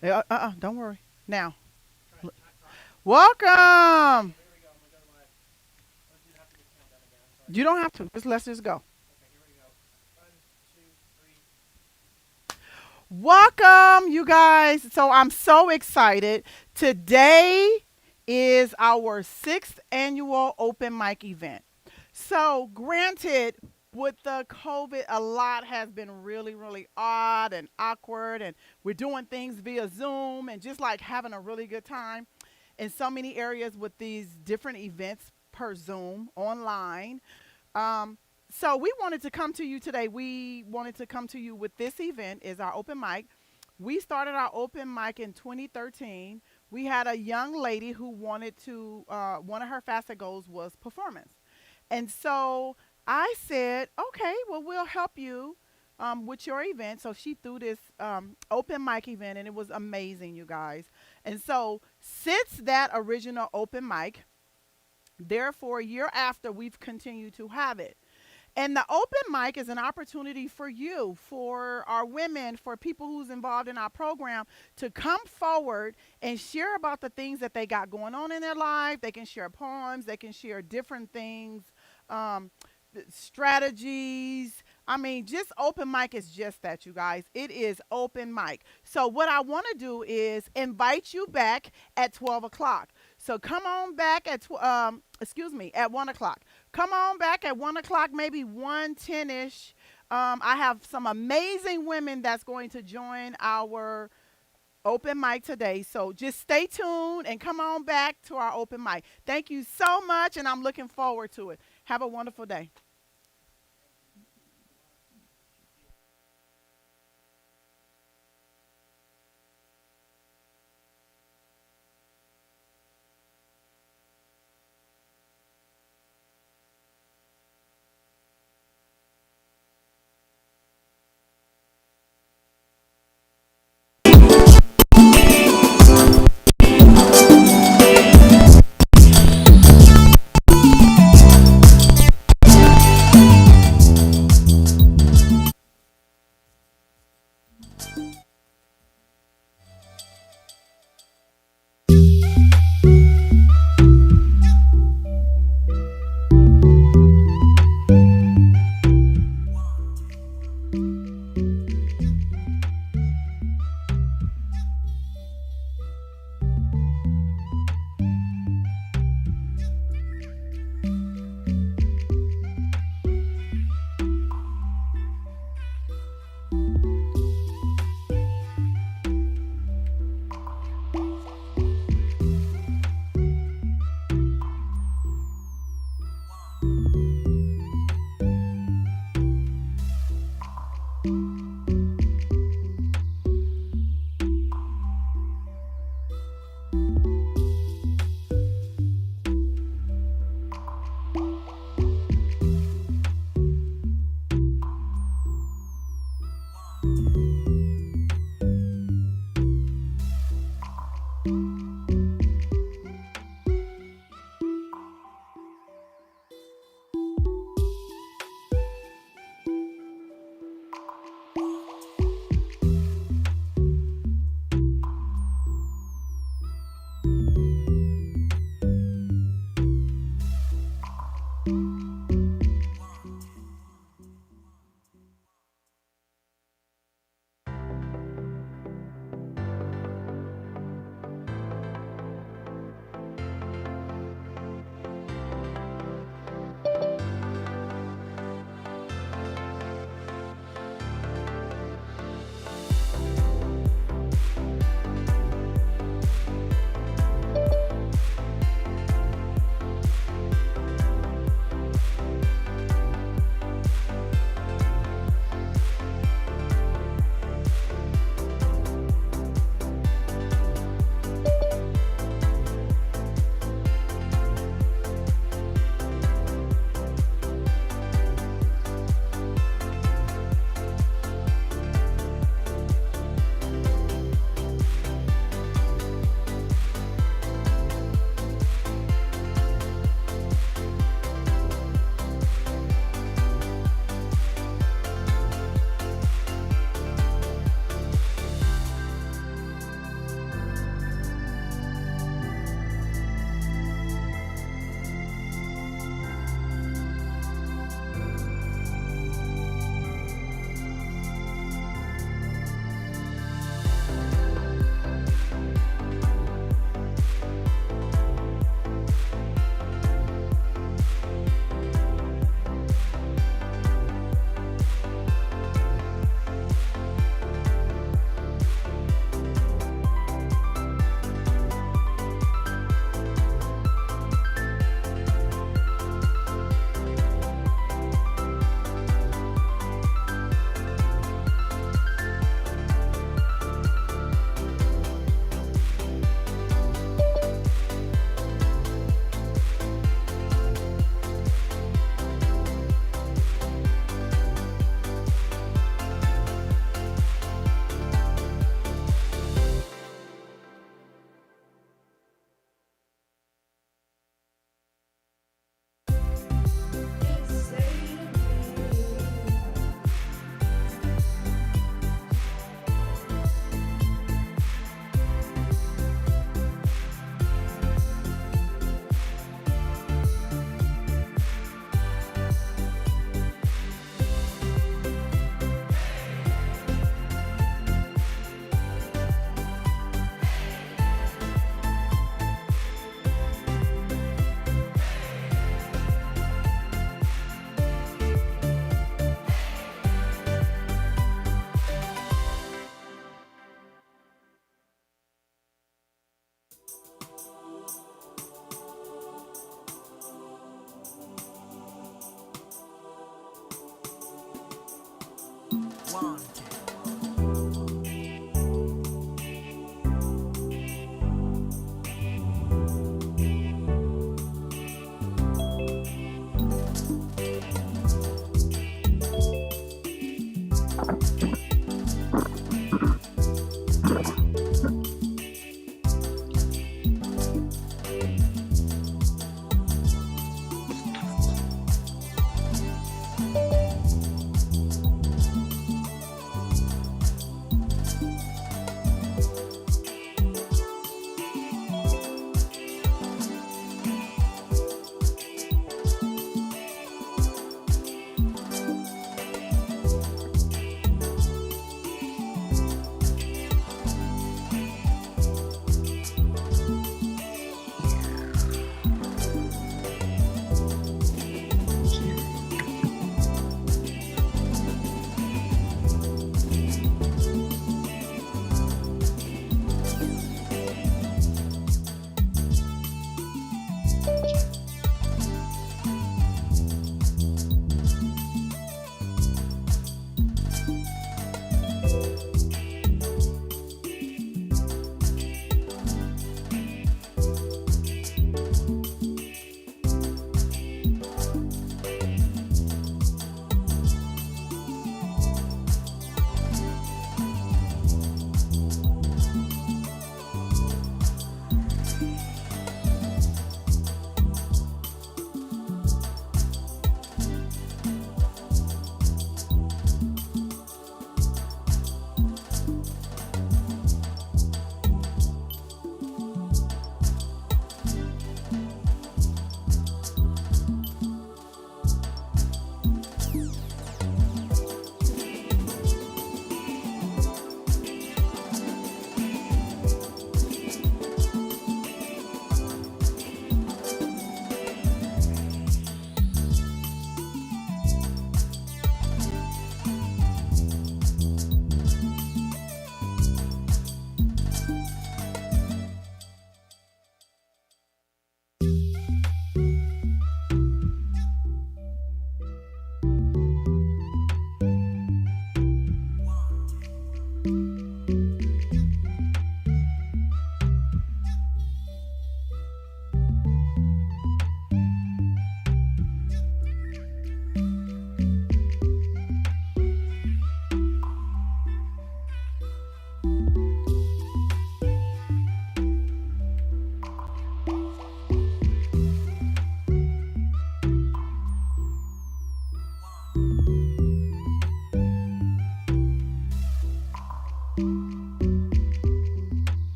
Don't worry. Now, welcome. You don't have to. Just let's just go. Welcome, you guys. So I'm so excited. Today is our sixth annual open mic event. So, granted, with the COVID, a lot has been really, really odd and awkward, and we're doing things via Zoom and just like having a really good time in so many areas with these different events per Zoom online. Um, so we wanted to come to you today. We wanted to come to you with this event is our open mic. We started our open mic in 2013. We had a young lady who wanted to, one of her facet goals was performance. And so I said, okay, well, we'll help you with your event. So she threw this open mic event, and it was amazing, you guys. And so since that original open mic, therefore, a year after, we've continued to have it. And the open mic is an opportunity for you, for our women, for people who's involved in our program to come forward and share about the things that they got going on in their life. They can share poems, they can share different things, um, strategies. I mean, just open mic is just that, you guys. It is open mic. So, what I want to do is invite you back at 12 o'clock. So, come on back at, excuse me, at 1 o'clock. Come on back at 1 o'clock, maybe 1:10 ish. I have some amazing women that's going to join our open mic today. So just stay tuned and come on back to our open mic. Thank you so much, and I'm looking forward to it. Have a wonderful day.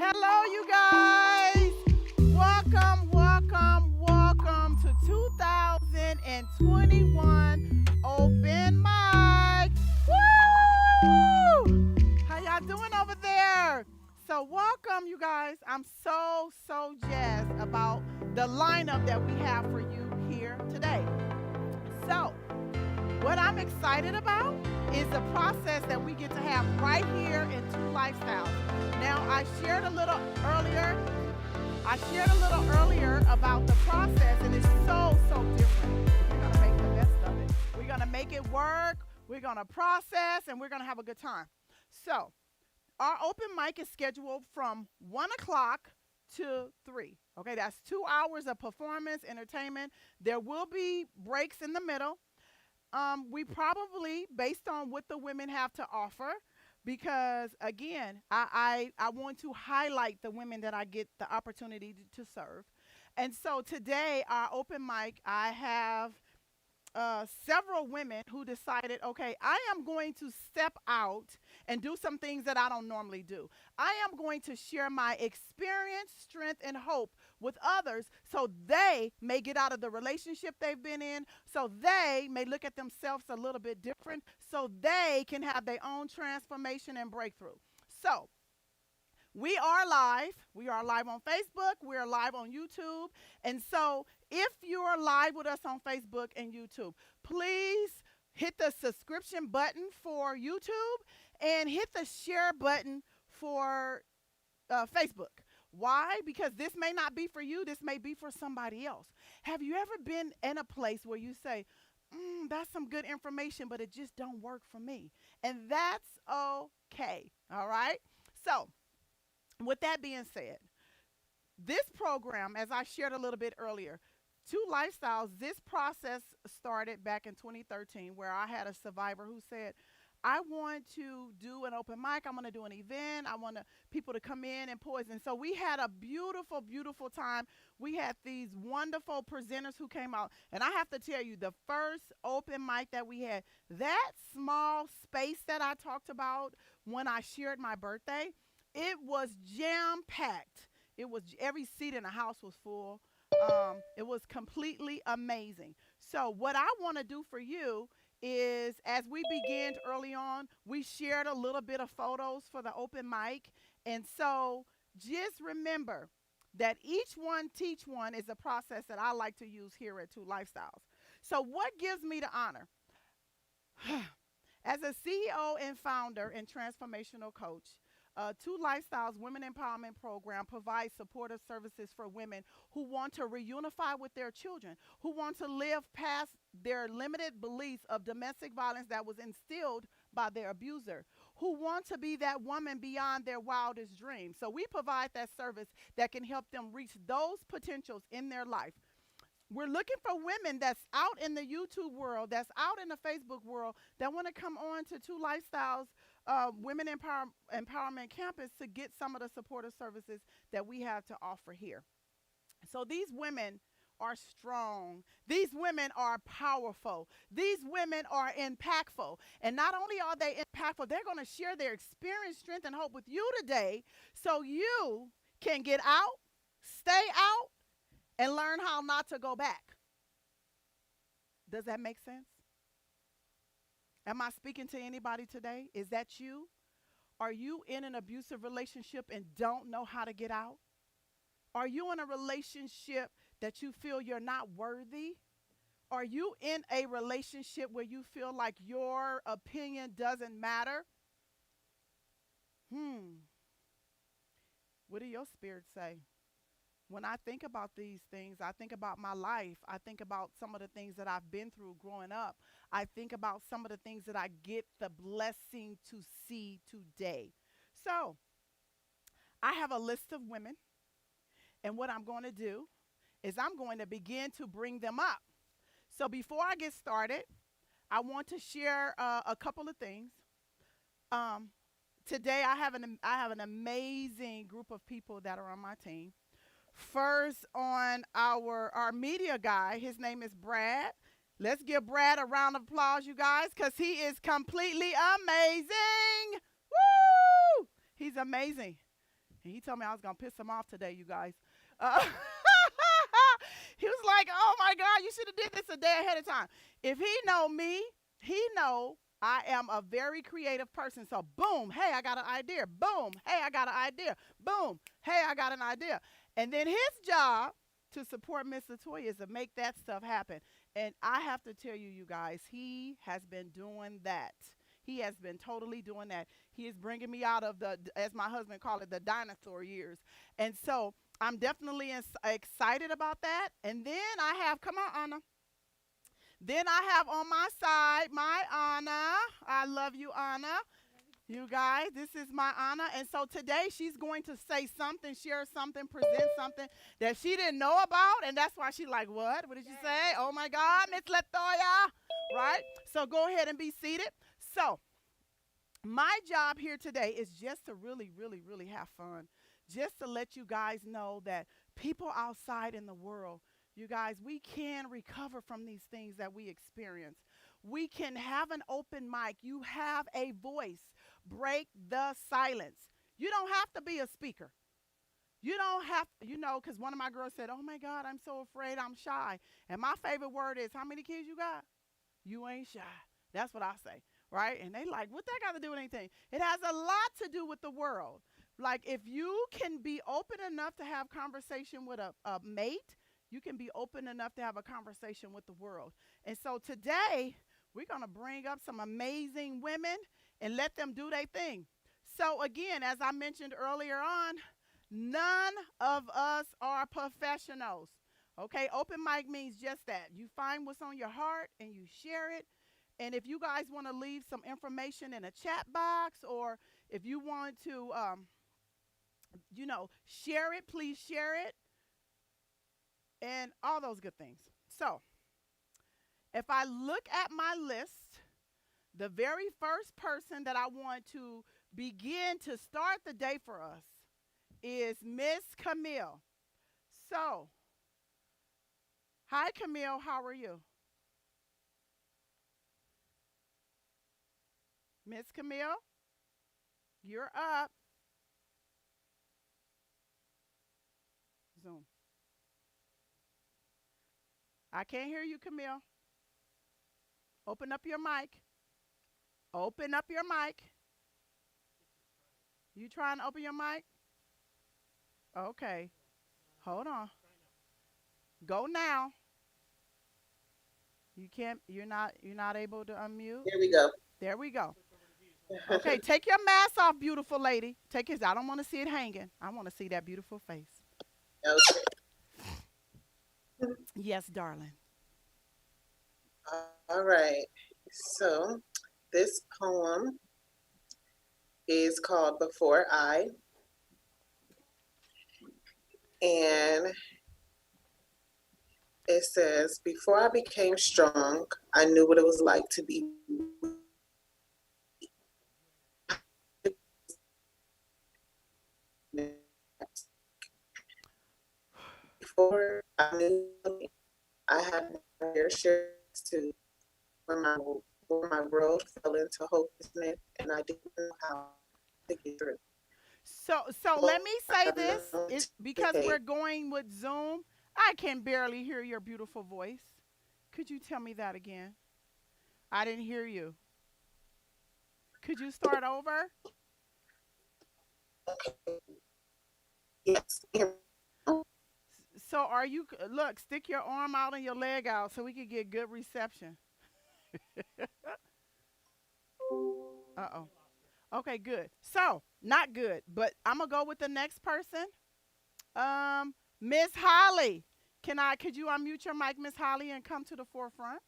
Hello, you guys. Welcome, welcome, welcome to 2021 Open Mic. Woo! How y'all doing over there? So, welcome, you guys. I'm so jazzed about the lineup that we have for you here today. So, what I'm excited about is the process that we get to have right here in Two Lifestyles. Now, I shared a little earlier about the process, and it's so different. We're gonna make the best of it. We're gonna make it work. We're gonna process, and we're gonna have a good time. So, our open mic is scheduled from 1 o'clock to 3. Okay, that's 2 hours of performance, entertainment. There will be breaks in the middle. We probably, based on what the women have to offer, because again, I want to highlight the women that I get the opportunity to serve. And so today, our open mic, I have several women who decided, okay, I am going to step out and do some things that I don't normally do. I am going to share my experience, strength, and hope with others so they may get out of the relationship they've been in, so they may look at themselves a little bit different, so they can have their own transformation and breakthrough. So, we are live. We are live on Facebook. We are live on YouTube. And so, if you are live with us on Facebook and YouTube, please hit the subscription button for YouTube and hit the share button for Facebook. Why? Because this may not be for you, this may be for somebody else. Have you ever been in a place where you say, that's some good information, but it just don't work for me? And that's okay. All right. So, with that being said, this program, as I shared a little bit earlier, Two Lifestyles, this process started back in 2013 where I had a survivor who said, I want to do an open mic. I want to do an event. I want people to come in and poison. So we had a beautiful, beautiful time. We had these wonderful presenters who came out. And I have to tell you, the first open mic that we had, that small space that I talked about when I shared my birthday, it was jam packed. It was every seat in the house was full. It was completely amazing. So what I want to do for you is, as we began early on, we shared a little bit of photos for the open mic. And so just remember that each one teach one is a process that I like to use here at Two Lifestyles. So what gives me the honor? As a CEO and founder and transformational coach, Two Lifestyles Women Empowerment Program provides supportive services for women who want to reunify with their children, who want to live past their limited beliefs of domestic violence that was instilled by their abuser, who want to be that woman beyond their wildest dreams. So we provide that service that can help them reach those potentials in their life. We're looking for women that's out in the YouTube world, that's out in the Facebook world, that want to come on to Two Lifestyles Empowerment Campus to get some of the supportive services that we have to offer here. So these women are strong. These women are powerful. These women are impactful. And not only are they impactful, they're going to share their experience, strength, and hope with you today so you can get out, stay out, and learn how not to go back. Does that make sense? Am I speaking to anybody today? Is that you? Are you in an abusive relationship and don't know how to get out? Are you in a relationship that you feel you're not worthy? Are you in a relationship where you feel like your opinion doesn't matter? What do your spirits say? When I think about these things, I think about my life. I think about some of the things that I've been through growing up. I think about some of the things that I get the blessing to see today. So I have a list of women, and what I'm going to do is I'm going to begin to bring them up. So before I get started, I want to share a couple of things. Today I have an amazing group of people that are on my team. First, on our media guy, his name is Brad. Let's give Brad a round of applause, you guys, because he is completely amazing. Woo! He's amazing. And he told me I was going to piss him off today, you guys. He was like, oh, my God, you should have did this a day ahead of time. If he know me, he know I am a very creative person. So, boom, hey, I got an idea. Boom, hey, I got an idea. Boom, hey, I got an idea. And then his job to support Mr. Toyia is to make that stuff happen. And I have to tell you, you guys, he has been doing that. He has been totally doing that. He is bringing me out of the, as my husband called it, the dinosaur years. And so I'm definitely excited about that. And then I have, come on, Anna. Then I have on my side my Anna. I love you, Anna. You guys, this is my Anna. And so today she's going to say something, share something, present something that she didn't know about. And that's why she's like, what? What did you say? Oh, my God, Miss Latoya. Right? So go ahead and be seated. So my job here today is just to really, really, really have fun. Just to let you guys know that people outside in the world, you guys, we can recover from these things that we experience. We can have an open mic. You have a voice. Break the silence. You don't have to be a speaker. You don't have, because one of my girls said, oh, my God, I'm so afraid, I'm shy. And my favorite word is, how many kids you got? You ain't shy. That's what I say, right? And they like, what that got to do with anything? It has a lot to do with the world. Like, if you can be open enough to have conversation with a mate, you can be open enough to have a conversation with the world. And so today, we're going to bring up some amazing women and let them do their thing. So again, as I mentioned earlier on, None of us are professionals. Okay, open mic means just that. You find what's on your heart and you share it. And if you guys want to leave some information in a chat box, or if you want to, share it, please share it, and all those good things. So, if I look at my list, the very first person that I want to begin to start the day for us is Miss Camille. So, hi, Camille. How are you? Miss Camille, you're up. Zoom. I can't hear you, Camille. Open up your mic. Open up your mic. You trying to open your mic? Okay. Hold on. Go now. You can't. You're not able to unmute. Here we go. There we go. Okay, take your mask off, beautiful lady. Take it. I don't want to see it hanging. I want to see that beautiful face. Okay. Yes, darling. All right. So this poem is called Before I, and it says, before I became strong, I knew what it was like to be before I knew I had my fair share to where my world fell into hopelessness and I didn't know how to get through. So let Well, me say I this, learned to because we're take going with Zoom. I can barely hear your beautiful voice. Could you tell me that again? I didn't hear you. Could you start over? yes. So are you? Look, stick your arm out and your leg out so we can get good reception. Uh oh. Okay, good. So not good, but I'm gonna go with the next person. Miss Holly. Could you unmute your mic, Miss Holly, and come to the forefront?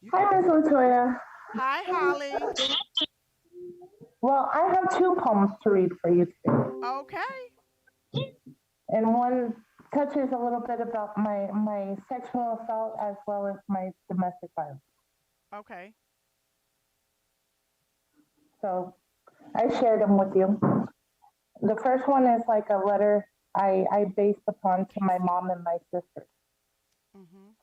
You can. Hi, Miss Latoya. Hi, Holly. Well, I have two poems to read for you today, Okay. and one touches a little bit about my sexual assault as well as my domestic violence. Okay. So I shared them with you. The first one is like a letter I based upon to my mom and my sister. Mhm.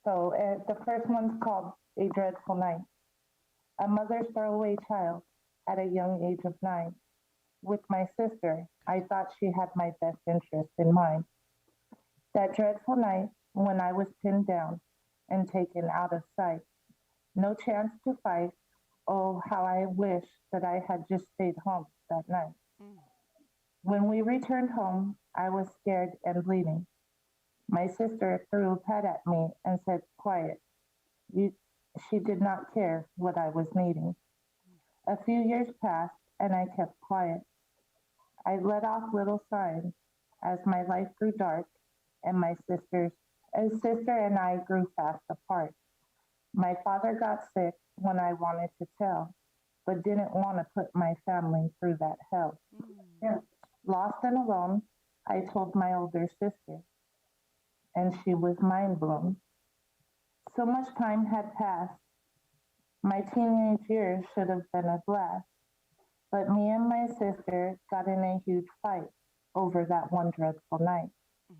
So the first one's called A Dreadful Night. A mother's throwaway child at a young age of 9. With my sister, I thought she had my best interest in mind. That dreadful night when I was pinned down and taken out of sight. No chance to fight. Oh, how I wish that I had just stayed home that night. Mm. When we returned home, I was scared and bleeding. My sister threw a pad at me and said, quiet. You, she did not care what I was needing. A few years passed and I kept quiet. I let off little signs as my life grew dark and my sister and I grew fast apart. My father got sick when I wanted to tell, but didn't want to put my family through that hell. Mm. Yeah. Lost and alone, I told my older sister, and she was mind blown. So much time had passed. My teenage years should have been a blast, but me and my sister got in a huge fight over that one dreadful night. Mm.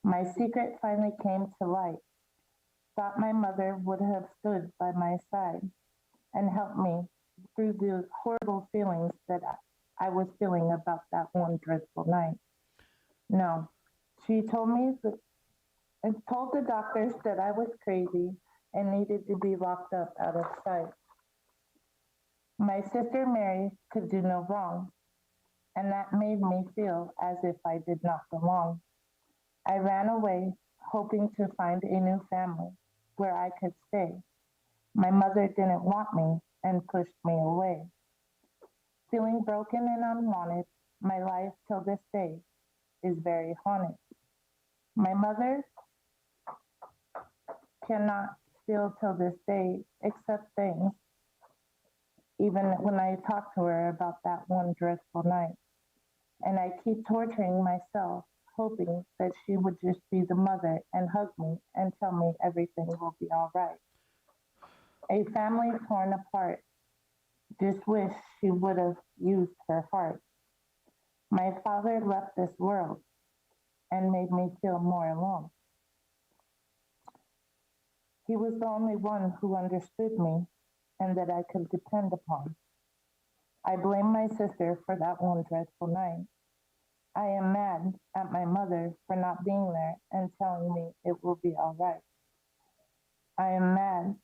My secret finally came to light. Thought my mother would have stood by my side and helped me through the horrible feelings that I was feeling about that one dreadful night. No, she told me that, and told the doctors that I was crazy and needed to be locked up out of sight. My sister Mary could do no wrong, and that made me feel as if I did not belong. I ran away, hoping to find a new family where I could stay. My mother didn't want me and pushed me away. Feeling broken and unwanted, My life till this day is very haunted. My mother cannot still till this day accept things, even when I talk to her about that one dreadful night. And I keep torturing myself, hoping that she would just be the mother and hug me and tell me everything will be all right. A family torn apart, just wish she would have used her heart. My father left this world and made me feel more alone. He was the only one who understood me and that I could depend upon. I blame my sister for that one dreadful night. I am mad at my mother for not being there and telling me it will be all right. I am mad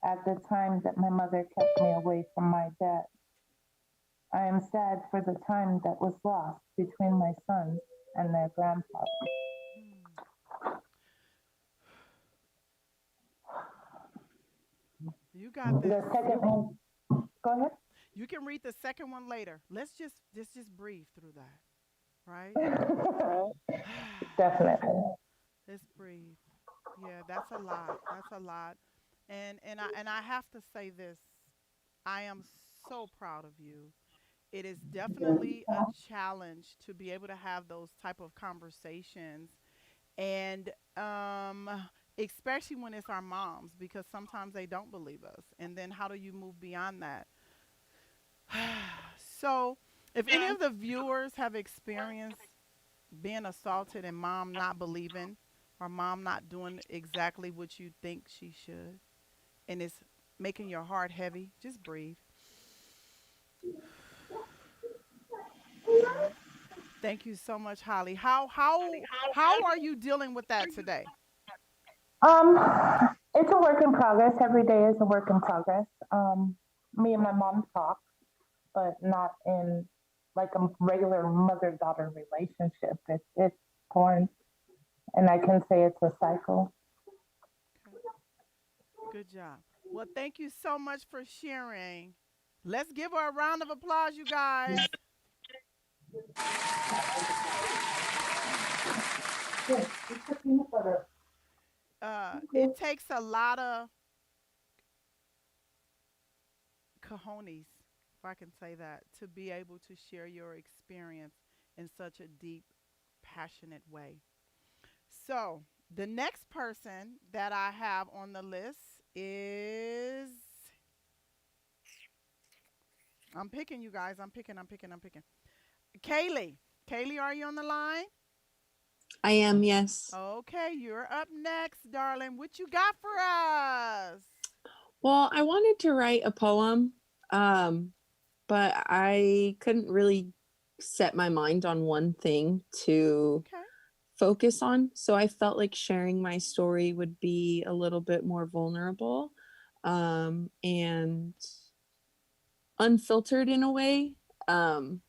at the time that my mother kept me away from my dad. I am sad for the time that was lost between my sons and their grandfather. Hmm. You got The this. second one, go You can read the second one later. Let's just breathe through that, right? ahead. Definitely. Let's breathe. Yeah, that's a lot. That's a lot. And I have to say this. I am so proud of you. It is definitely a challenge to be able to have those type of conversations, and especially when it's our moms, because sometimes they don't believe us. And then how do you move beyond that? So, if any of the viewers have experienced being assaulted and mom not believing, or mom not doing exactly what you think she should, and it's making your heart heavy, just breathe. All right. Thank you so much, Holly. How are you dealing with that today? Um, it's a work in progress. Every day is a work in progress. Me and my mom talk, but not in like a regular mother-daughter relationship. It's torn, and I can say it's a cycle. Okay. Good job. Well, thank you so much for sharing. Let's give her a round of applause, you guys. Yes, it's the peanut butter. It takes a lot of cojones, if I can say that, to be able to share your experience in such a deep, passionate way. So, the next person that I have on the list is, I'm picking, you guys. I'm picking. Kaylee. Kaylee, are you on the line? I am, yes. Okay, you're up next, darling. What you got for us? Well, I wanted to write a poem, um, but I couldn't really set my mind on one thing to Okay. focus on. So I felt like sharing my story would be a little bit more vulnerable, and unfiltered in a way. Um,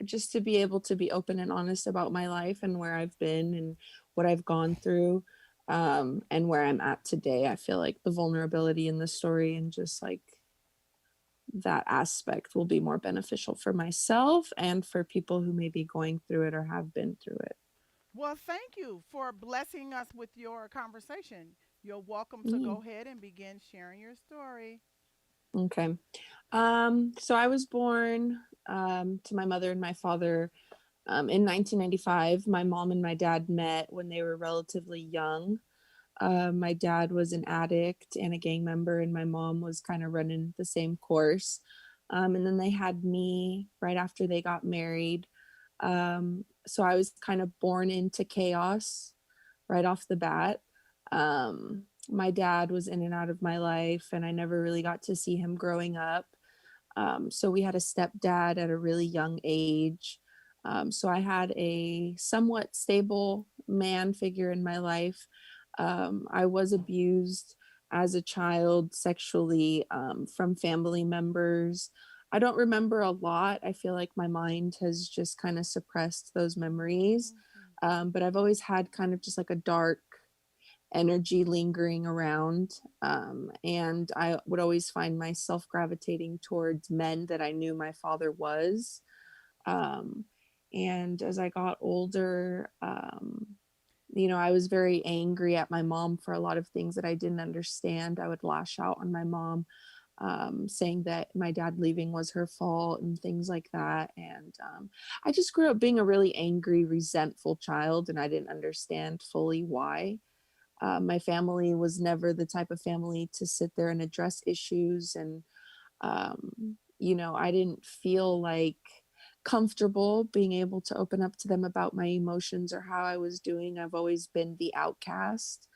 just to be able to be open and honest about my life and where I've been and what I've gone through, and where I'm at today. I feel like the vulnerability in the story and just like that aspect will be more beneficial for myself and for people who may be going through it or have been through it. Well, thank you for blessing us with your conversation. You're welcome to Yeah. go ahead and begin sharing your story. Okay. So I was born to my mother and my father in 1995. My mom and my dad met when they were relatively young. My dad was an addict and a gang member, and my mom was kind of running the same course. And then they had me right after they got married. So I was kind of born into chaos right off the bat. My dad was in and out of my life, and I never really got to see him growing up. So we had a stepdad at a really young age. So I had a somewhat stable man figure in my life. I was abused as a child sexually, from family members. I don't remember a lot. I feel like my mind has just kind of suppressed those memories. Mhm. But I've always had kind of just like a dark energy lingering around. And I would always find myself gravitating towards men that I knew my father was. Um, and as I got older, I was very angry at my mom for a lot of things that I didn't understand. I would lash out on my mom, saying that my dad leaving was her fault and things like that. And I just grew up being a really angry, resentful child, and I didn't understand fully why. My family was never the type of family to sit there and address issues. And I didn't feel like comfortable being able to open up to them about my emotions or how I was doing. I've always been the outcast.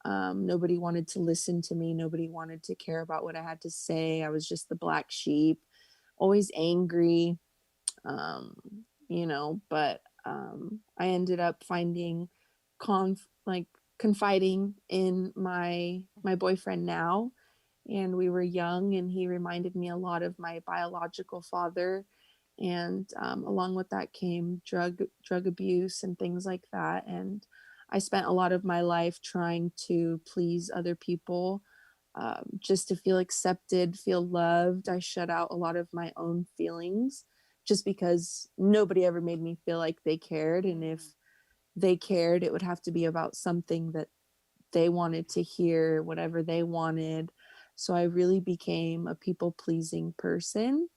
Nobody wanted to listen to me. Nobody wanted to care about what I had to say. I was just the black sheep, always angry. But I ended up finding like confiding in my boyfriend now, and we were young, and he reminded me a lot of my biological father. And along with that came drug abuse and things like that. And I spent a lot of my life trying to please other people, just to feel accepted, feel loved. I shut out a lot of my own feelings just because nobody ever made me feel like they cared. And if Mm. they cared, it would have to be about something that they wanted to hear, whatever they wanted. So I really became a people pleasing person.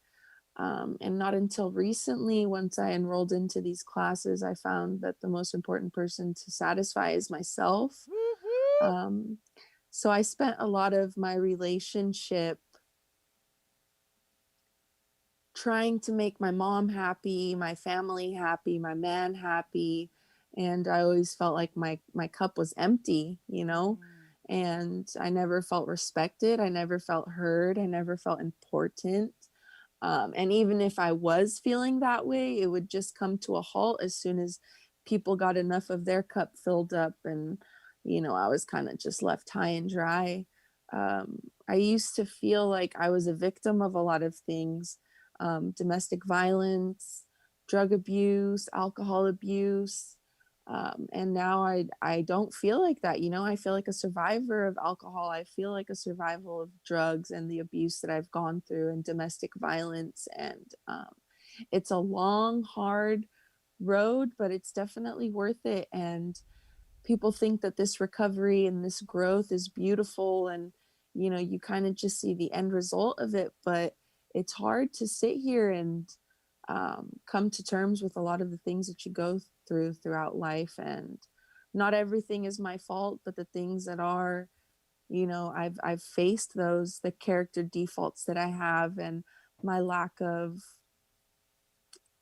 And not until recently, once I enrolled into these classes, I found that the most important person to satisfy is myself. Whoop, whoop. Um, so I spent a lot of my relationship trying to make my mom happy, my family happy, my man happy, and I always felt like my cup was empty, Mm. and I never felt respected, I never felt heard, I never felt important. And even if I was feeling that way, it would just come to a halt as soon as people got enough of their cup filled up, and I was kind of just left high and dry. I used to feel like I was a victim of a lot of things, domestic violence, drug abuse, alcohol abuse. And now I don't feel like that. I feel like a survivor of alcohol. I feel like a survival of drugs and the abuse that I've gone through and domestic violence. And it's a long, hard road, but it's definitely worth it. And people think that this recovery and this growth is beautiful, and you kind of just see the end result of it, but it's hard to sit here and come to terms with a lot of the things that you go through throughout life. And not everything is my fault, but the things that are, I've faced those, the character defaults that I have, and my lack of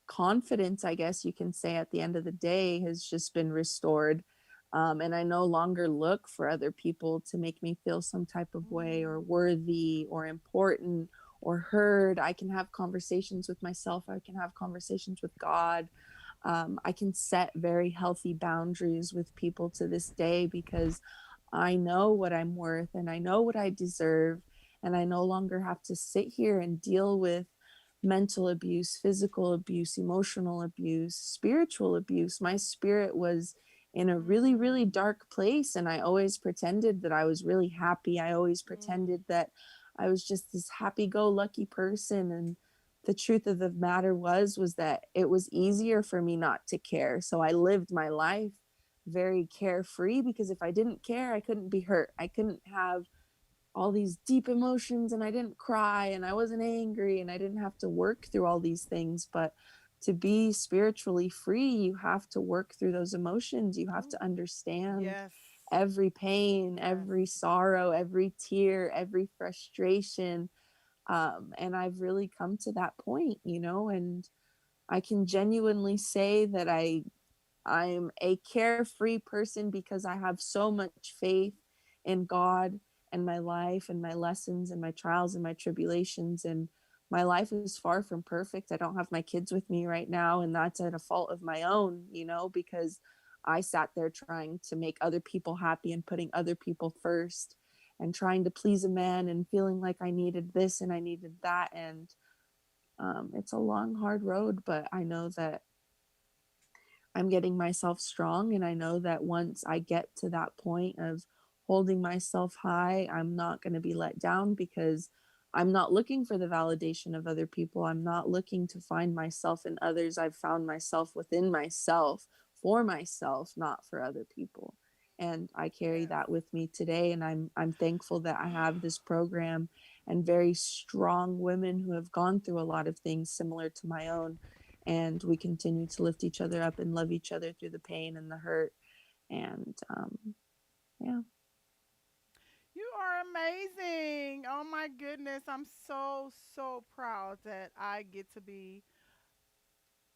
confidence, I guess you can say, at the end of the day has just been restored. And I no longer look for other people to make me feel some type of way, or Mm. worthy, or important, or heard. I can have conversations with myself, I can have conversations with God. I can set very healthy boundaries with people to this day because I know what I'm worth and I know what I deserve. And I no longer have to sit here and deal with mental abuse, physical abuse, emotional abuse, spiritual abuse. My spirit was in a really, really Mm. dark place. And I always pretended that I was really happy. I always Mm. pretended that I was just this happy go lucky person. And the truth of the matter was that it was easier for me not to care. So I lived my life very carefree, because if I didn't care, I couldn't be hurt. I couldn't have all these deep emotions, and I didn't cry, and I wasn't angry, and I didn't have to work through all these things. But to be spiritually free, you have to work through those emotions. You have Ooh. to understand Yes. every pain, Yes. every sorrow, every tear, every frustration. And I've really come to that point, and I can genuinely say that I'm a carefree person because I have so much faith in God and my life and my lessons and my trials and my tribulations. And my life is far from perfect. I don't have my kids with me right now, and that's at a fault of my own, because I sat there trying to make other people happy and putting other people first and trying to please a man and feeling like I needed this and I needed that. And it's a long, hard road, but I know that I'm getting myself strong. And I know that once I get to that point of holding myself high, I'm not going to be let down, because I'm not looking for the validation of other people. I'm not looking to find myself in others. I've found myself within myself, for myself, not for other people. And I carry Yes. that with me today, and I'm thankful that I have this program and very strong women who have gone through a lot of things similar to my own, and we continue to lift each other up and love each other through the pain and the hurt. And yeah. You are amazing. Oh my goodness. I'm so, so proud that I get to be,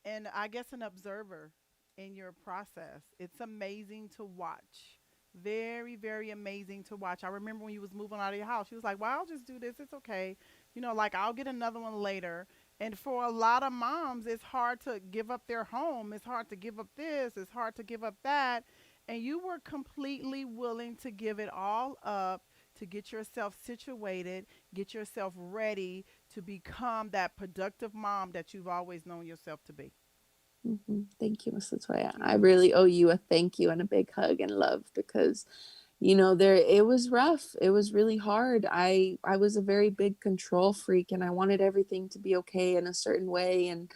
and I guess, an observer in your process. It's amazing to watch. Very, very amazing to watch. I remember when you was moving out of your house, you was like, "Well, I'll just do this. It's okay. Like I'll get another one later." And for a lot of moms, it's hard to give up their home. It's hard to give up this. It's hard to give up that. And you were completely willing to give it all up to get yourself situated, get yourself ready to become that productive mom that you've always known yourself to be. Thank you, Miss Latoya. I Yeah. really owe you a thank you and a big hug and love because there it was rough. It was really hard. I was a very big control freak and I wanted everything to be okay in a certain way, and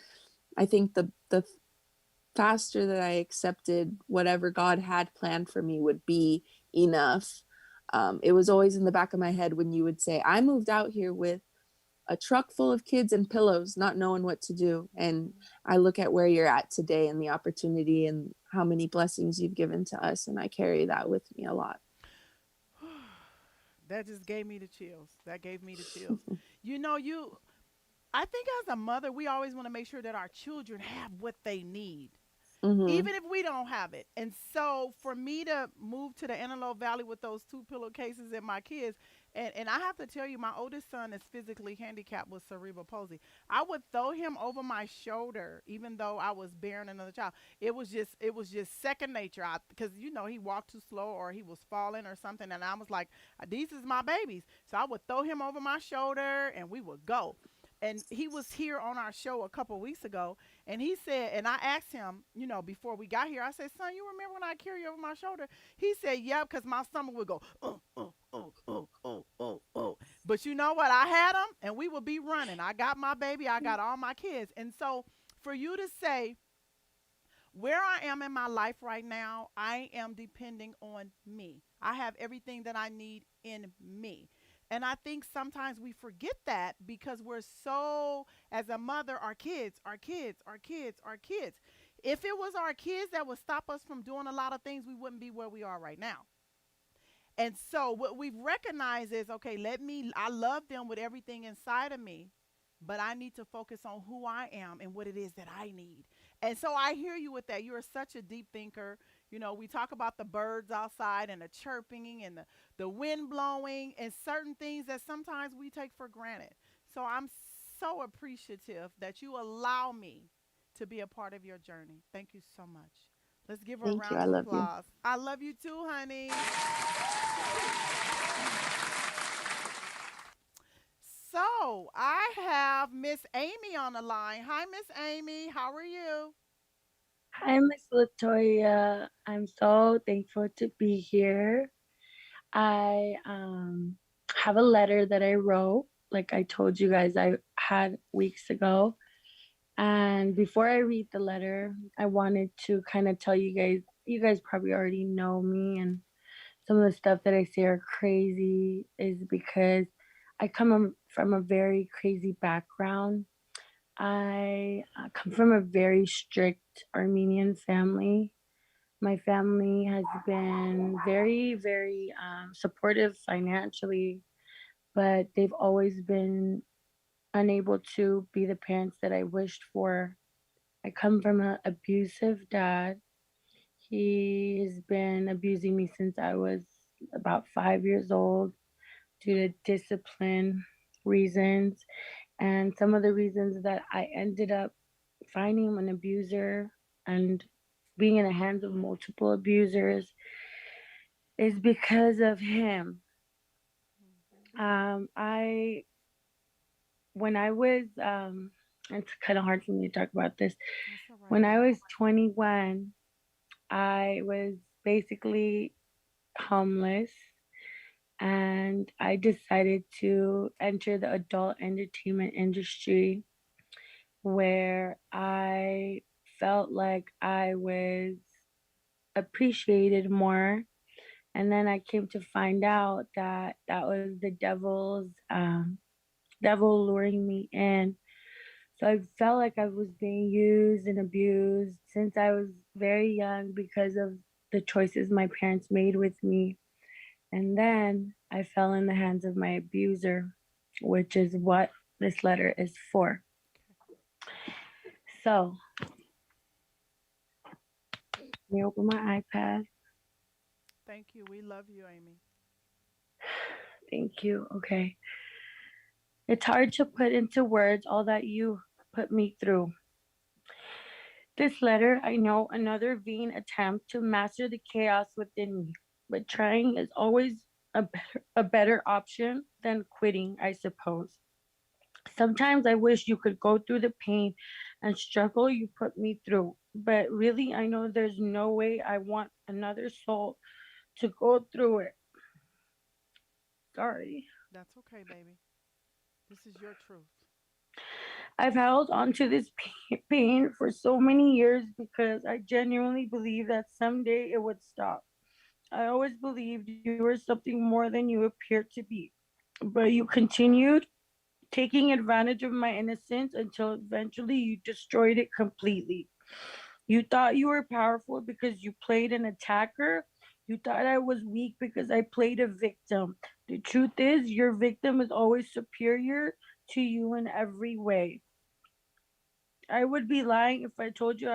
I think the faster that I accepted whatever God had planned for me would be enough. It was always in the back of my head when you would say, I moved out here with a truck full of kids and pillows, not knowing what to do. And I look at where you're at today and the opportunity and how many blessings you've given to us. And I carry that with me a lot. That just gave me the chills. That gave me the chills. You know, you I think as a mother, we always want to make sure that our children have what they need, Mm-hmm. even if we don't have it. And so for me to move to the Antelope Valley with those two pillowcases and my kids, and I have to tell you, my oldest son is physically handicapped with cerebral palsy. I would throw him over my shoulder, even though I was bearing another child. It was just second nature. Because he walked too slow or he was falling or something, and I was like, these is my babies. So I would throw him over my shoulder and we would go. And he was here on our show a couple weeks ago, and he said, and I asked him, before we got here, I said, "Son, you remember when I carry you over my shoulder?" He said, "Yeah," because my stomach would go, But you know what? I had him, and we would be running. I got my baby, I got all my kids. And so for you to say, where I am in my life right now, I am depending on me. I have everything that I need in me. And I think sometimes we forget that because we're so, as a mother, our kids, our kids, our kids, our kids. If it was our kids that would stop us from doing a lot of things, we wouldn't be where we are right now. And so what we've recognized is, okay, I love them with everything inside of me, but I need to focus on who I am and what it is that I need. And so I hear you with that. You're such a deep thinker. We talk about the birds outside and the chirping and the wind blowing and certain things that sometimes we take for granted. So I'm so appreciative that you allow me to be a part of your journey. Thank you so much. Let's give her a Thank you. round I of love you. applause. I love you too, honey. So I have Miss Amy on the line. Hi, Miss Amy. How are you? Hi, Miss Latoya. I'm so thankful to be here. I have a letter that I wrote, like I told you guys I had weeks ago. And before I read the letter, I wanted to kind of tell you guys probably already know me, and some of the stuff that I say are crazy is because I from a very crazy background. I come from a very strict Armenian family. My family has been very, very supportive financially, but they've always been unable to be the parents that I wished for. I come from an abusive dad. He has been abusing me since I was about 5 years old due to discipline reasons. And some of the reasons that I ended up finding him an abuser and being in the hands of multiple abusers is because of him. I when I was it's kind of hard for me to talk about this. That's all right, When I girl. was 21, I was basically homeless. and I decided to enter the adult entertainment industry where I felt like I was appreciated more. And then I came to find out that that was the devil luring me in. So I felt like I was being used and abused since I was very young because of the choices my parents made with me. And then I fell in the hands of my abuser, which is what this letter is for. So let me open my iPad. Thank you. We love you, Amy. Thank you. Okay. It's hard to put into words all that you put me through. This letter, I know, another vain attempt to master the chaos within me, but trying is always a better option than quitting, I suppose. Sometimes I wish you could go through the pain and struggle you put me through, but really, I know there's no way I want another soul to go through it. Sorry. That's okay, baby. This is your truth. I've held on to this pain for so many years because I genuinely believe that someday it would stop. I always believed you were something more than you appeared to be, but you continued taking advantage of my innocence until eventually you destroyed it completely. You thought you were powerful because you played an attacker. You thought I was weak because I played a victim. The truth is, your victim is always superior to you in every way. I would be lying if I told you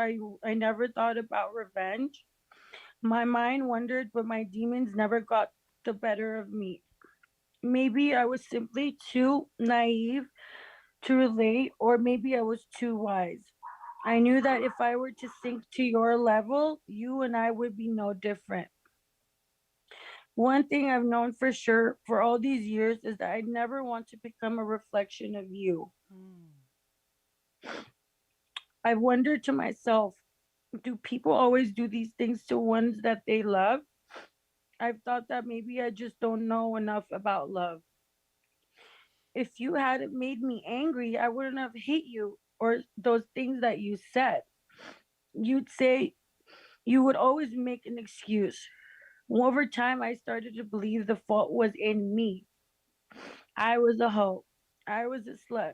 I never thought about revenge. My mind wandered, but my demons never got the better of me. Maybe I was simply too naive to relate, or maybe I was too wise. I knew that if I were to sink to your level, you and I would be no different. One thing I've known for sure for all these years is that I never want to become a reflection of you. Mm. I wondered to myself, do people always do these things to ones that they love? I've thought that maybe I just don't know enough about love. If you hadn't made me angry, I wouldn't have hate you or those things that you said. You'd say you would always make an excuse. Over time, I started to believe the fault was in me. I was a hoe. I was a slut.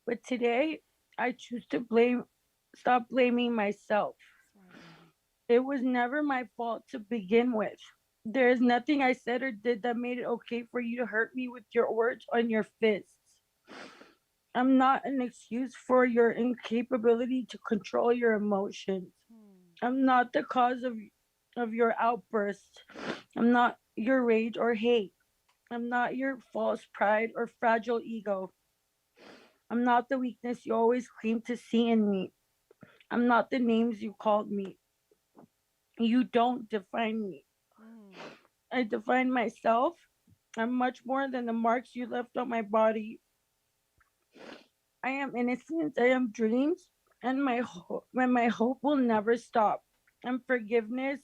But today, I choose to stop blaming myself. That's right, baby. It was never my fault to begin with. There is nothing I said or did that made it okay for you to hurt me with your words on your fists. I'm not an excuse for your incapability to control your emotions. Mm. I'm not the cause of your outbursts. I'm not your rage or hate. I'm not your false pride or fragile ego. I'm not the weakness you always claim to see in me. I'm not the names you called me. You don't define me. Mm. I define myself. I'm much more than the marks you left on my body. I am innocence. I am dreams, and my hope will never stop. I'm forgiveness,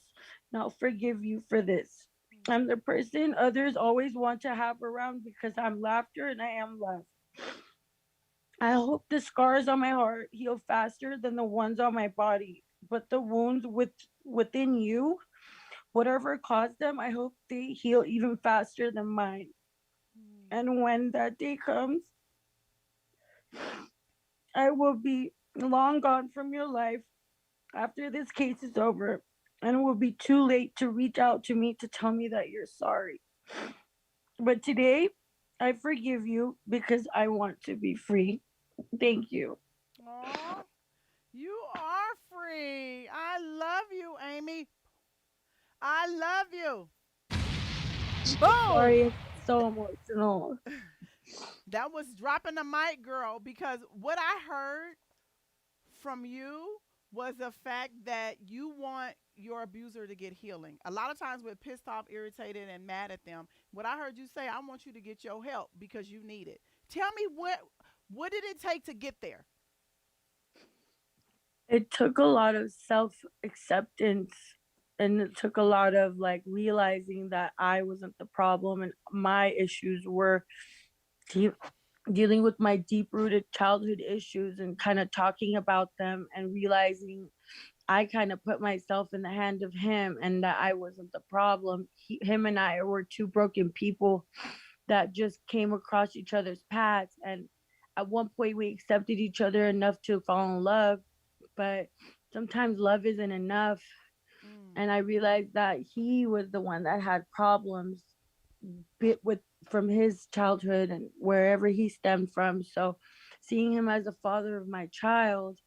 and I'll forgive you for this. I'm the person others always want to have around because I'm laughter and I am love. I hope the scars on my heart heal faster than the ones on my body, but the wounds within you, whatever caused them, I hope they heal even faster than mine. Mm. And when that day comes, I will be long gone from your life after this case is over, and it will be too late to reach out to me to tell me that you're sorry. But today, I forgive you because I want to be free. Thank you. Aw, you are free. I love you, Amy. I love you. Boom. Sorry, it's so emotional. That was dropping the mic, girl, because what I heard from you was the fact that you want your abuser to get healing. A lot of times we're pissed off, irritated, and mad at them. What I heard you say, I want you to get your help because you need it. Tell me what did it take to get there? It took a lot of self acceptance and it took a lot of like realizing that I wasn't the problem and my issues were de- dealing with my deep rooted childhood issues and kind of talking about them and realizing I kind of put myself in the hand of him and that I wasn't the problem. Him and I were two broken people that just came across each other's paths. And at one point, we accepted each other enough to fall in love, but sometimes love isn't enough. Mm. And I realized that he was the one that had problems bit with from his childhood and wherever he stemmed from. So seeing him as a father of my child,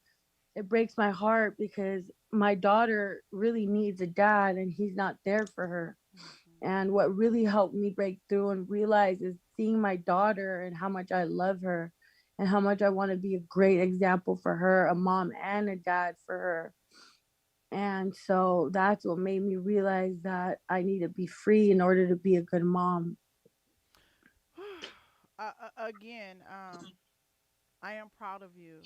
it breaks my heart because my daughter really needs a dad and he's not there for her. Mhm. And what really helped me break through and realize is seeing my daughter and how much I love her and how much I want to be a great example for her, a mom and a dad for her. And so that's what made me realize that I need to be free in order to be a good mom. Again, I am proud of you,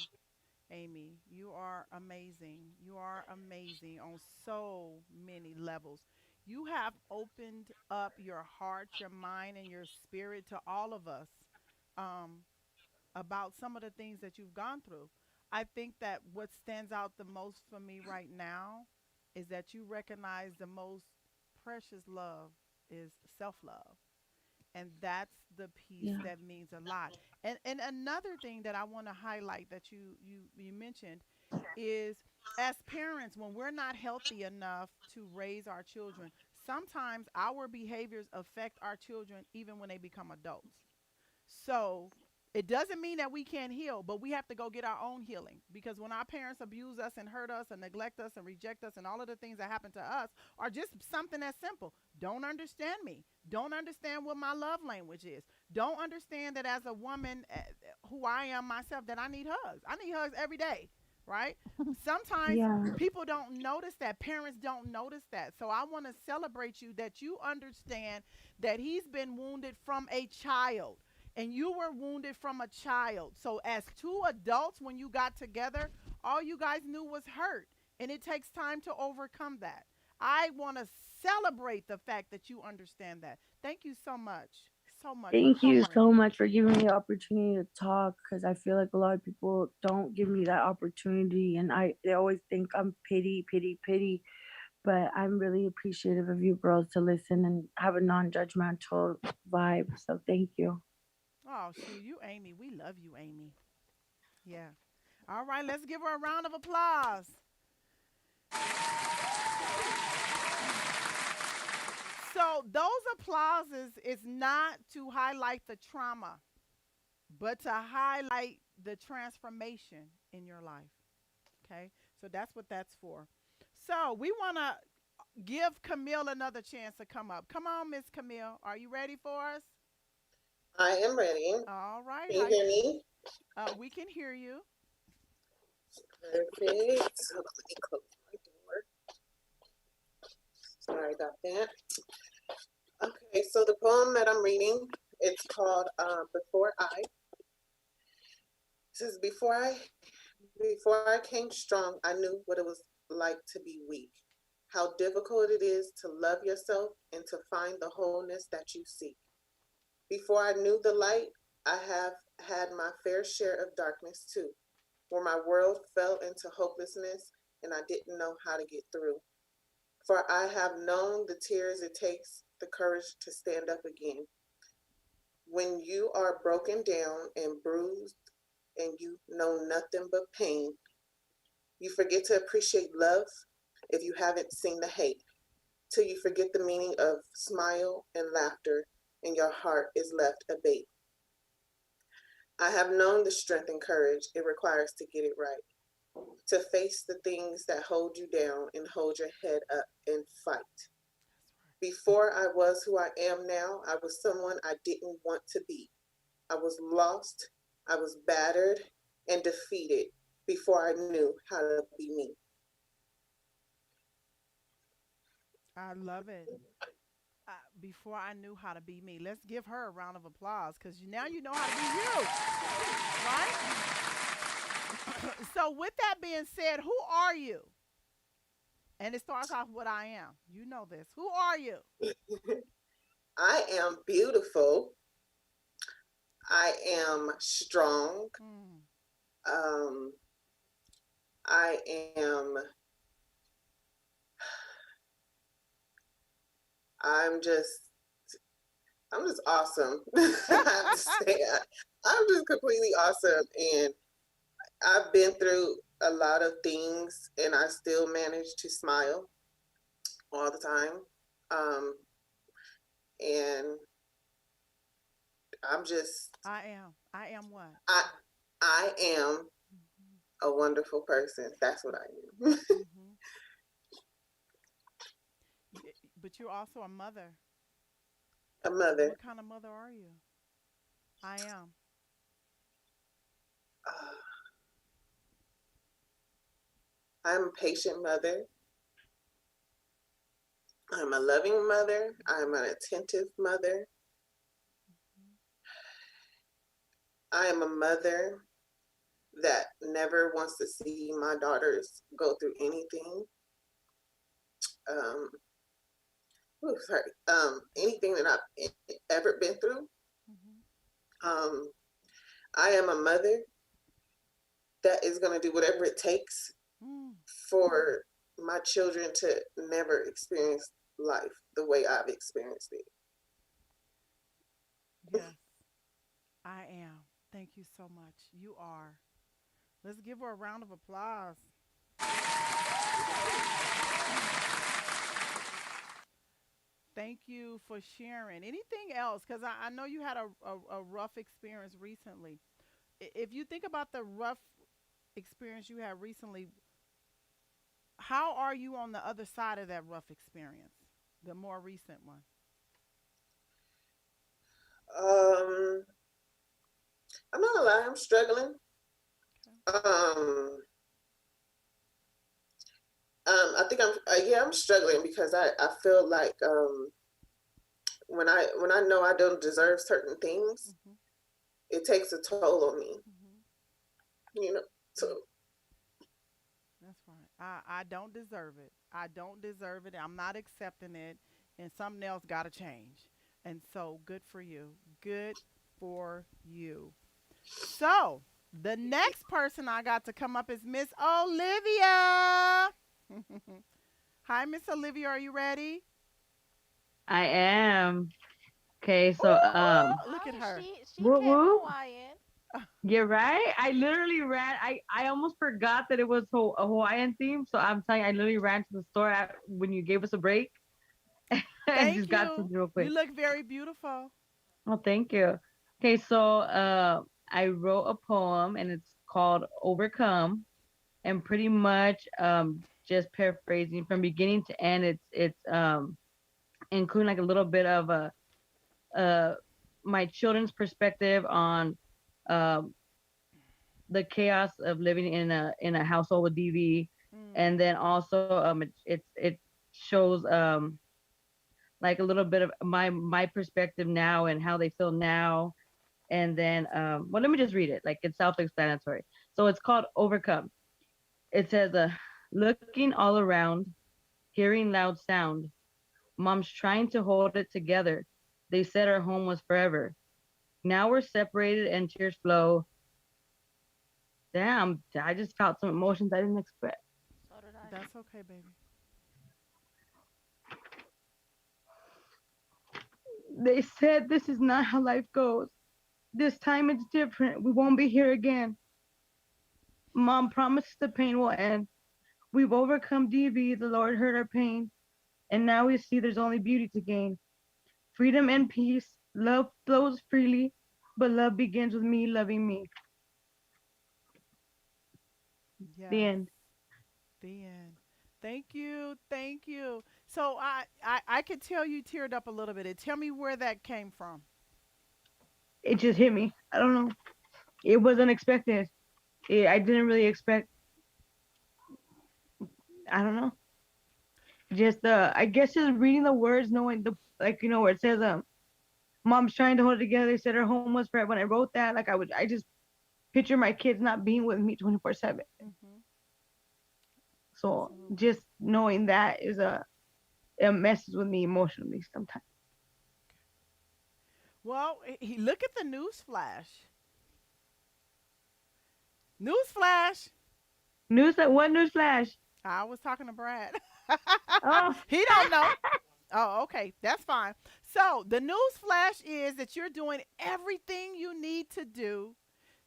Amy. You are amazing. You are amazing on so many levels. You have opened up your heart, your mind, and your spirit to all of us um, about some of the things that you've gone through. I think that what stands out the most for me right now is that you recognize the most precious love is self love, and that's the piece Yeah. that means a lot. And another thing that I want to highlight that you mentioned is, as parents, when we're not healthy enough to raise our children, sometimes our behaviors affect our children even when they become adults. So it doesn't mean that we can't heal, but we have to go get our own healing, because when our parents abuse us and hurt us and neglect us and reject us and all of the things that happen to us are just something that's simple. Don't understand me. Don't understand what my love language is. Don't understand that as a woman, who I am myself, that I need hugs. I need hugs every day, right? Sometimes Yeah. people don't notice that. Parents don't notice that. So I want to celebrate you that you understand that he's been wounded from a child and you were wounded from a child. So, as two adults, when you got together, all you guys knew was hurt. And it takes time to overcome that. I want to celebrate the fact that you understand that. Thank you so much. So much for Thank you pouring. so much for giving me the opportunity to talk because I feel like a lot of people don't give me that opportunity and they always think I'm pity, pity, pity. But I'm really appreciative of you girls to listen and have a non-judgmental vibe. So thank you. Oh, shoot. You, Amy. We love you, Amy. Yeah. All right. Let's give her a round of applause. So, those applauses is not to highlight the trauma, but to highlight the transformation in your life. Okay, so that's what that's for. So we want to give Camille another chance to come up. Come on, Miss Camille. Are you ready for us? I am ready. All right. Can you hear me? We can hear you. Perfect. So let me close my door. Sorry about that. Okay, so the poem that I'm reading, it's called "Before I." It says, before I came strong, I knew what it was like to be weak. How difficult it is to love yourself and to find the wholeness that you seek. Before I knew the light, I have had my fair share of darkness too, where my world fell into hopelessness and I didn't know how to get through. For I have known the tears it takes, the courage to stand up again. When you are broken down and bruised and you know nothing but pain, you forget to appreciate love if you haven't seen the hate, till you forget the meaning of smile and laughter and your heart is left a bait. I have known the strength and courage it requires to get it right, to face the things that hold you down and hold your head up and fight. Before I was who I am now, I was someone I didn't want to be. I was lost, I was battered and defeated before I knew how to be me. I love it. Before I knew how to be me, let's give her a round of applause because now you know how to be you, right? So, with that being said, who are you? And it starts off what I am. You know this. Who are you? I am beautiful. I am strong. Mm. Um, I am. I'm just. I'm just awesome. I have to say, I'm just completely awesome, and I've been through a lot of things, and I still manage to smile all the time. Um, and I'm just. I am. I am what? I. I am Hmm. a wonderful person. That's what I am. Hmm. But you're also a mother. A mother. What kind of mother are you? I am. Uh, I'm a patient mother. I'm a loving mother. I'm an attentive mother. Hmm. I am a mother that never wants to see my daughters go through anything. Um, sorry. Anything that I've ever been through. Hmm. Um, I am a mother that is going to do whatever it takes Mm. for my children to never experience life the way I've experienced it. Yes, I am. Thank you so much. You are. Let's give her a round of applause. Thank you for sharing. Anything else? Because I know you had a rough experience recently. If you think about the rough experience you had recently, how are you on the other side of that rough experience? The more recent one. Um, I'm not gonna lie, I'm struggling. Okay. I think yeah, I'm struggling because I feel like when I know I don't deserve certain things, Hmm. it takes a toll on me. Hmm. You know, Yeah, so that's right. I don't deserve it. I don't deserve it. I'm not accepting it. And something else got to change. And so good for you. Good for you. So the next person I got to come up is Miss Olivia. Hi, Miss Olivia. Are you ready? I am. Okay, so Ooh, look at Oh, her. she whoop came whoop. Hawaiian. You're right. I literally ran. I almost forgot that it was a Hawaiian theme. So I'm telling you, I literally ran to the store when you gave us a break and Thank just got you. something real You quick. look very beautiful. Oh, thank you. Okay, so I wrote a poem and it's called Overcome, and pretty much just paraphrasing from beginning to end. It's including like a little bit of a uh my children's perspective on um the chaos of living in a household with DV, and Mm, then also it shows like a little bit of my perspective now and how they feel now, and then well, let me just read it. Like, it's self-explanatory. So it's called Overcome. It says, looking all around, hearing loud sound, mom's trying to hold it together. They said our home was forever. Now we're separated and tears flow. Damn, I just felt some emotions I didn't expect. So did I. that's okay, baby. They said this is not how life goes. This time it's different. We won't be here again. Mom promises the pain will end. We've overcome DV. The Lord heard our pain. And now we see there's only beauty to gain. Freedom and peace. Love flows freely. But love begins with me loving me. The Yes. end. The end. Thank you. Thank you. So I could tell you teared up a little bit. Tell me where that came from. It just hit me. I don't know. It was unexpected. I didn't really expect. I don't know. Just I guess just reading the words, knowing the, like, where it says mom's trying to hold it together. They said her home was forever. When I wrote that, like, I just picture my kids not being with me 24/7. Hmm. So Absolutely. just knowing that is a it messes with me emotionally sometimes. Well, he look at the news flash. News flash. What news flash? I was talking to Brad. Oh, He don't know. Oh, okay. That's fine. So the news flash is that you're doing everything you need to do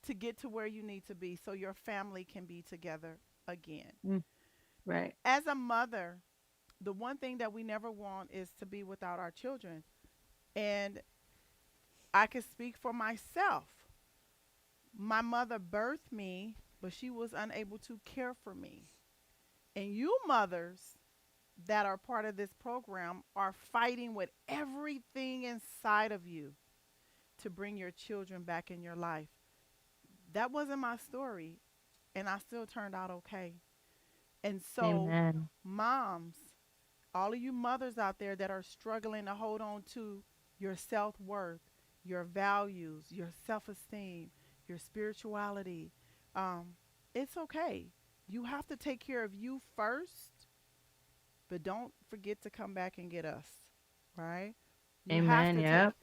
to get to where you need to be so your family can be together again. mm, right. As a mother, the one thing that we never want is to be without our children. And I can speak for myself. My mother birthed me, but she was unable to care for me. And you mothers that are part of this program are fighting with everything inside of you to bring your children back in your life. That wasn't my story, and I still turned out okay. And so, Amen. moms, all of you mothers out there that are struggling to hold on to your self worth, your values, your self esteem, your spirituality, um, it's okay. You have to take care of you first, but don't forget to come back and get us, right? You have Amen. to Yep.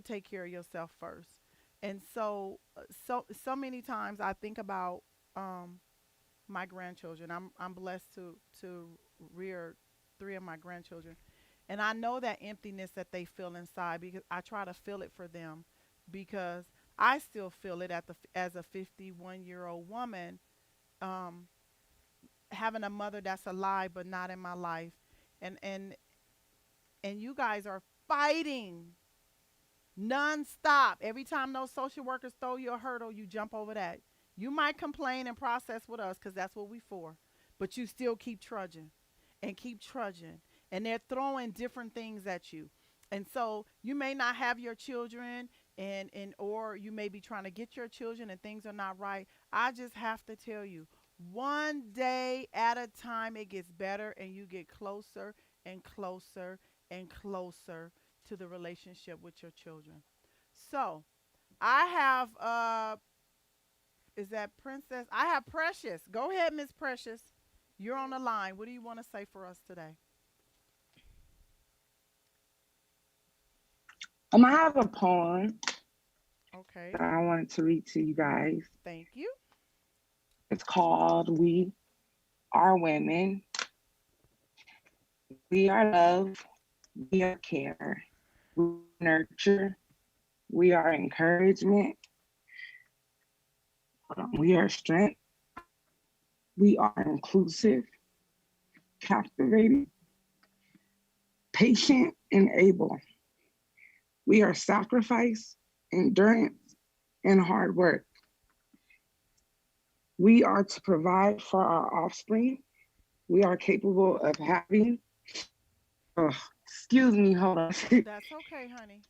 take care of yourself first. And so many times I think about um, my grandchildren. I'm blessed to rear three of my grandchildren, and I know that emptiness that they feel inside because I try to feel it for them, because I still feel it as a 51-year-old woman, um, having a mother that's alive but not in my life, and and and you guys are fighting nonstop. Every time those social workers throw you a hurdle, you jump over that. You might complain and process with us because that's what we for, but you still keep trudging and keep trudging, and they're throwing different things at you. And so you may not have your children, and or you may be trying to get your children and things are not right. I just have to tell you, one day at a time it gets better, and you get closer and closer and closer to the relationship with your children. So I have is that Princess? I have Precious. Go ahead, Miss Precious. You're on the line. What do you want to say for us today? I have a poem Okay. that I wanted to read to you guys. Thank you. It's called We Are Women. We are love. We are care. We are nurture. We are encouragement. We are strength. We are inclusive, captivating, patient, and able. We are sacrifice, endurance, and hard work. We are to provide for our offspring. We are capable of having, oh, excuse me, hold on. That's okay, honey.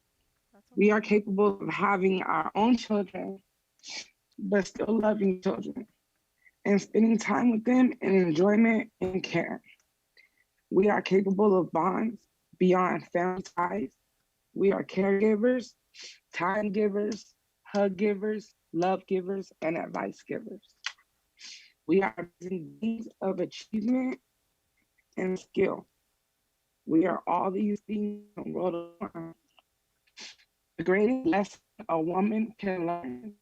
That's We are okay. capable of having our own children, but still loving children and spending time with them in enjoyment and care. We are capable of bonds beyond family ties. We are caregivers, time givers, hug givers, love givers, and advice givers. We are beings of achievement and skill. We are all these things in the world of one. The greatest lesson a woman can learn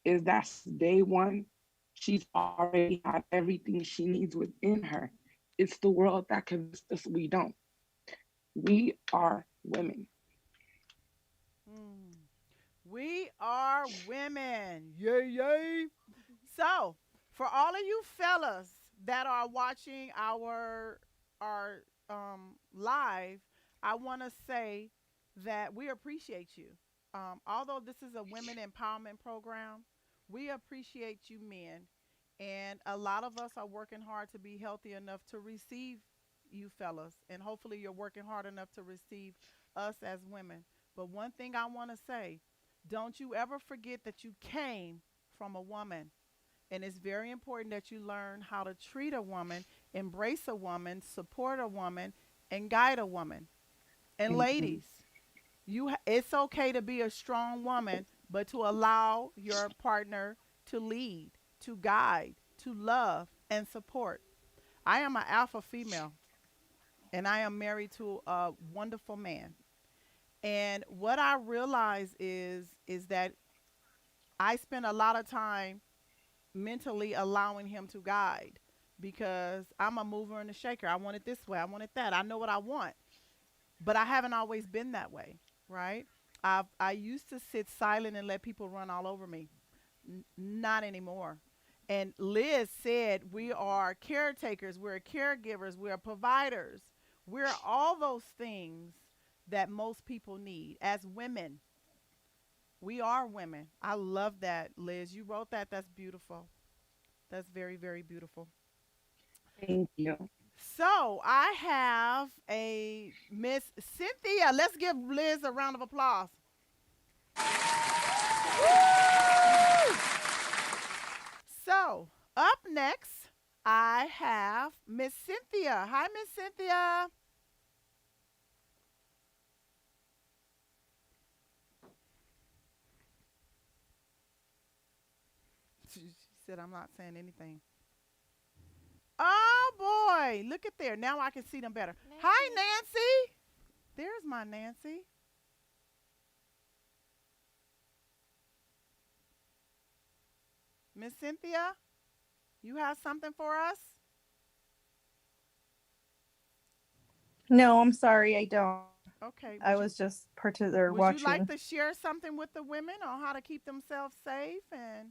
is that since day one, she's already had everything she needs within her. It's the world that convinced us we don't. We are women. Mm. We are women. Yay, yay. So, for all of you fellas that are watching our live, I want to say that we appreciate you. Although this is a women empowerment program, we appreciate you men, and a lot of us are working hard to be healthy enough to receive you fellas, and hopefully you're working hard enough to receive us as women. But one thing I want to say, don't you ever forget that you came from a woman. And it's very important that you learn how to treat a woman, embrace a woman, support a woman, and guide a woman. And Amen. ladies, it's okay to be a strong woman, but to allow your partner to lead, to guide, to love, and support. I am an alpha female, and I am married to a wonderful man. And what I realize is that I spend a lot of time mentally allowing him to guide because I'm a mover and a shaker. I want it this way. I want it that. I know what I want, but I haven't always been that way, right? I used to sit silent and let people run all over me. Not anymore. And Liz said we are caretakers, we're caregivers, we're providers. We're all those things that most people need as women. We are women. I love that, Liz. You wrote that. That's beautiful. That's very, very beautiful. Thank you. So I have a Miss Cynthia. Let's give Liz a round of applause. So up next, I have Miss Cynthia. Hi, Miss Cynthia. She said, I'm not saying anything. Oh, boy. Look at there. Now I can see them better. Hi, Nancy. There's my Nancy. Miss Cynthia, you have something for us? No, I'm sorry, I don't. Okay. I was just or Would you like watching. to share something with the women on how to keep themselves safe and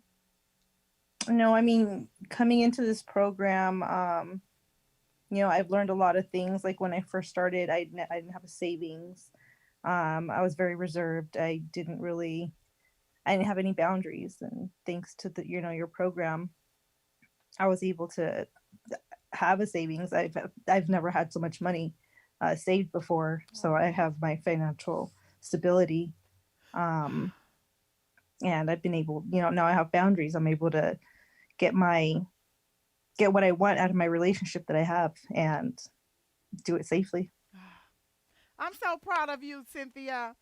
No, I mean, coming into this program, I've learned a lot of things. Like when I first started, I didn't have a savings. I was very reserved. I didn't have any boundaries. And thanks to your program, I was able to have a savings. I've never had so much money saved before, so I have my financial stability. Um, and I've been able, now I have boundaries. I'm able to get get what I want out of my relationship that I have and do it safely. I'm so proud of you, Cynthia.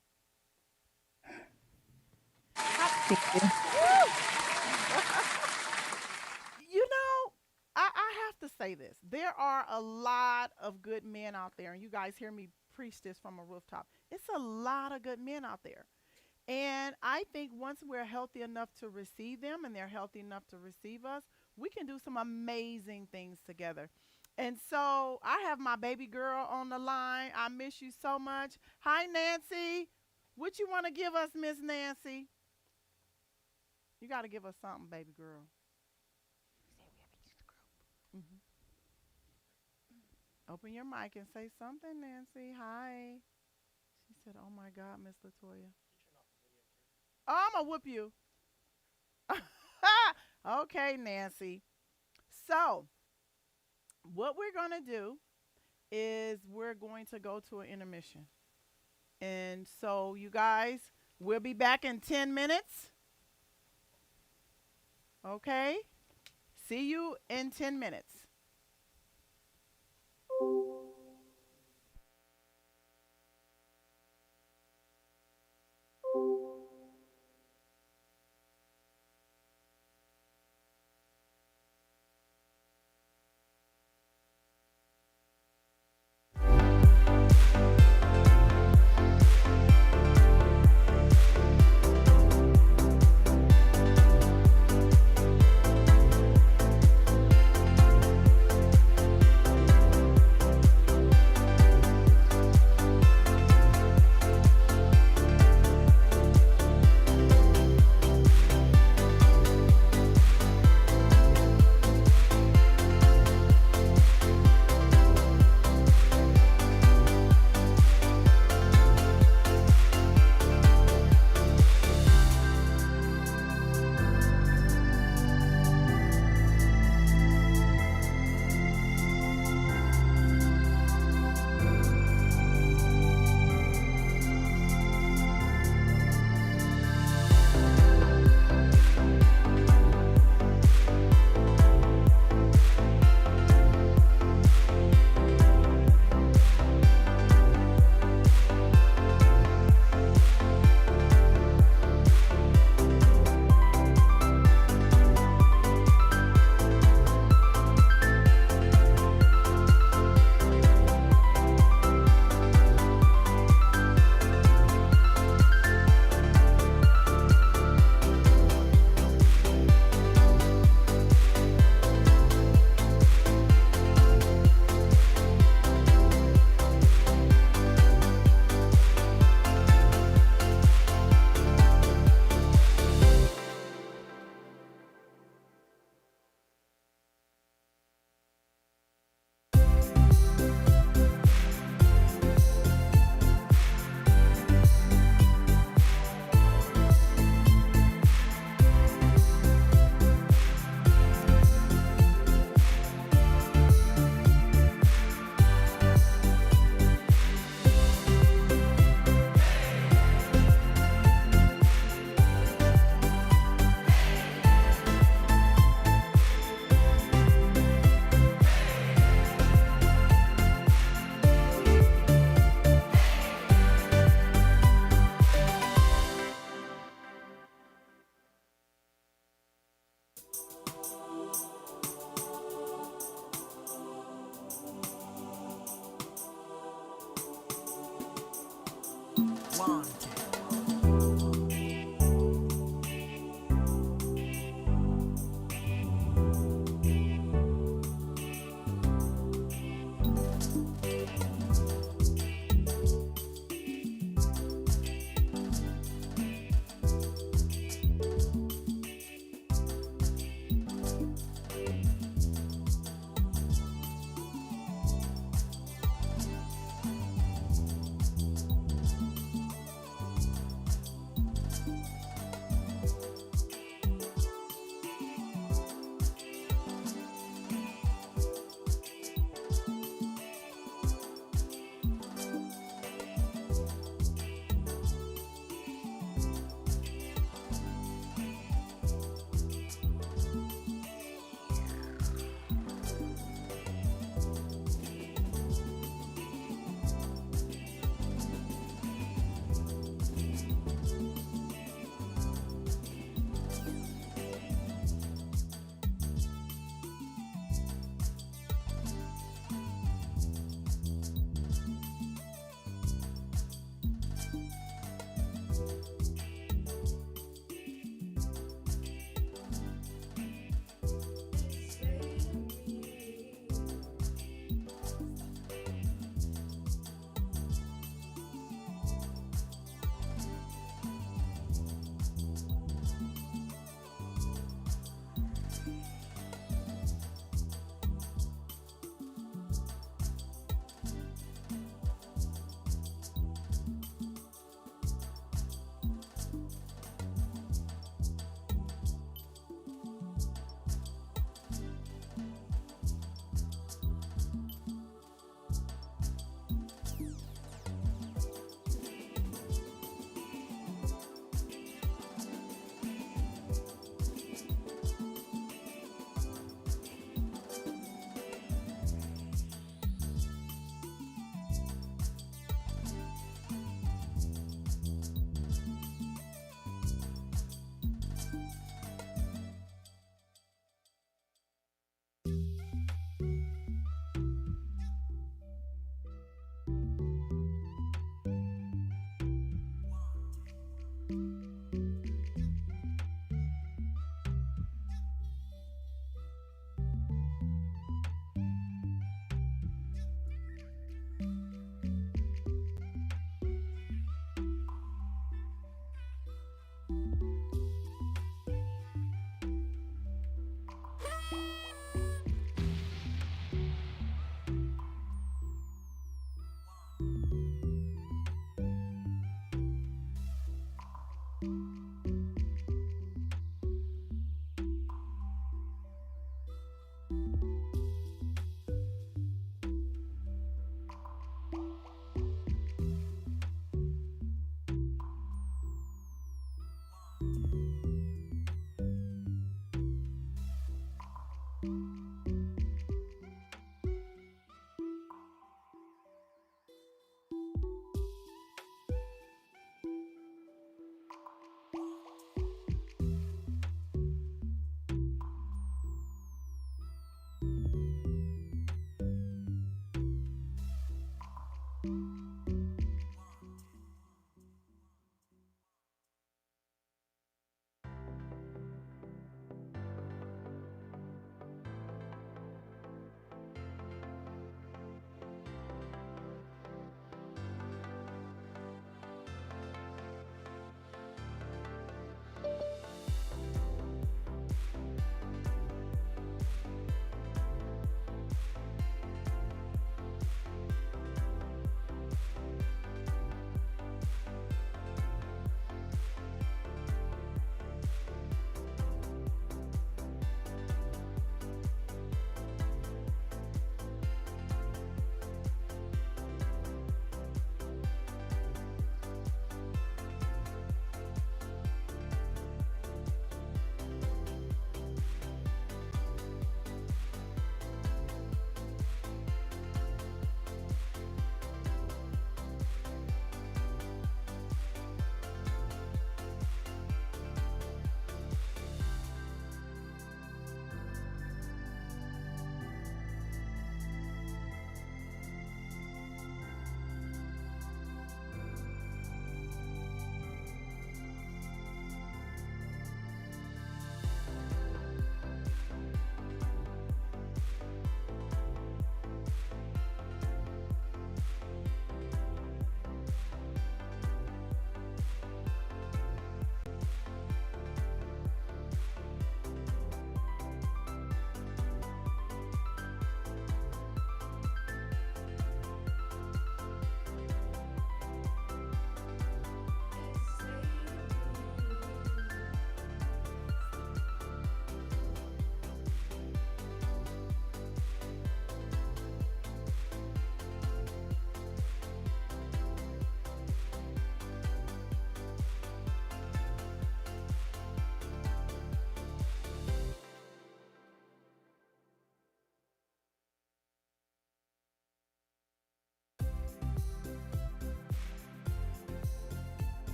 Thank you. You know, I have to say this. There are a lot of good men out there, and you guys hear me preach this from a rooftop. It's a lot of good men out there. And I think once we're healthy enough to receive them and they're healthy enough to receive us, we can do some amazing things together. And so I have my baby girl on the line. I miss you so much. Hi, Nancy. What you want to give us, Miss Nancy? You got to give us something, baby girl. Hmm. Open your mic and say something, Nancy. Hi. She said, "Oh my God, Miss Latoya." Oh, I'm gonna whoop you. Okay, Nancy. So, what we're gonna do is we're going to go to an intermission, and so you guys, we'll be back in 10 minutes. Okay. See you in 10 minutes.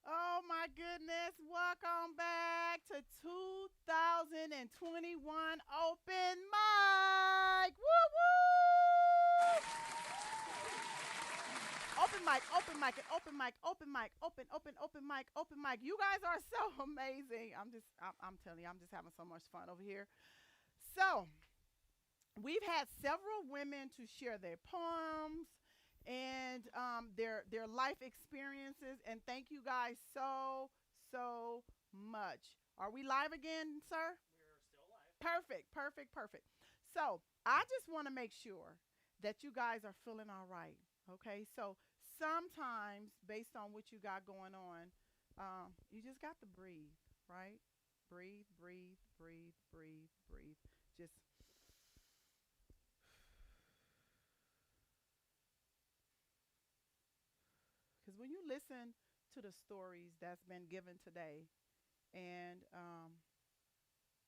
Oh my goodness. Welcome back to 2021 Open Mic. Woo woo! Open mic, open mic, and open mic, open mic, open mic, open mic. You guys are so amazing. I'm telling you, I'm just having so much fun over here. So, we've had several women to share their poems and their life experiences. And thank you guys so much. Are we live again, sir? Perfect, perfect, perfect. So I just want to make sure that you guys are feeling all right. Okay, so sometimes based on what you got going on, you just got to breathe, right? Breathe, breathe, breathe, breathe, breathe. Just because when you listen to the stories that's been given today, and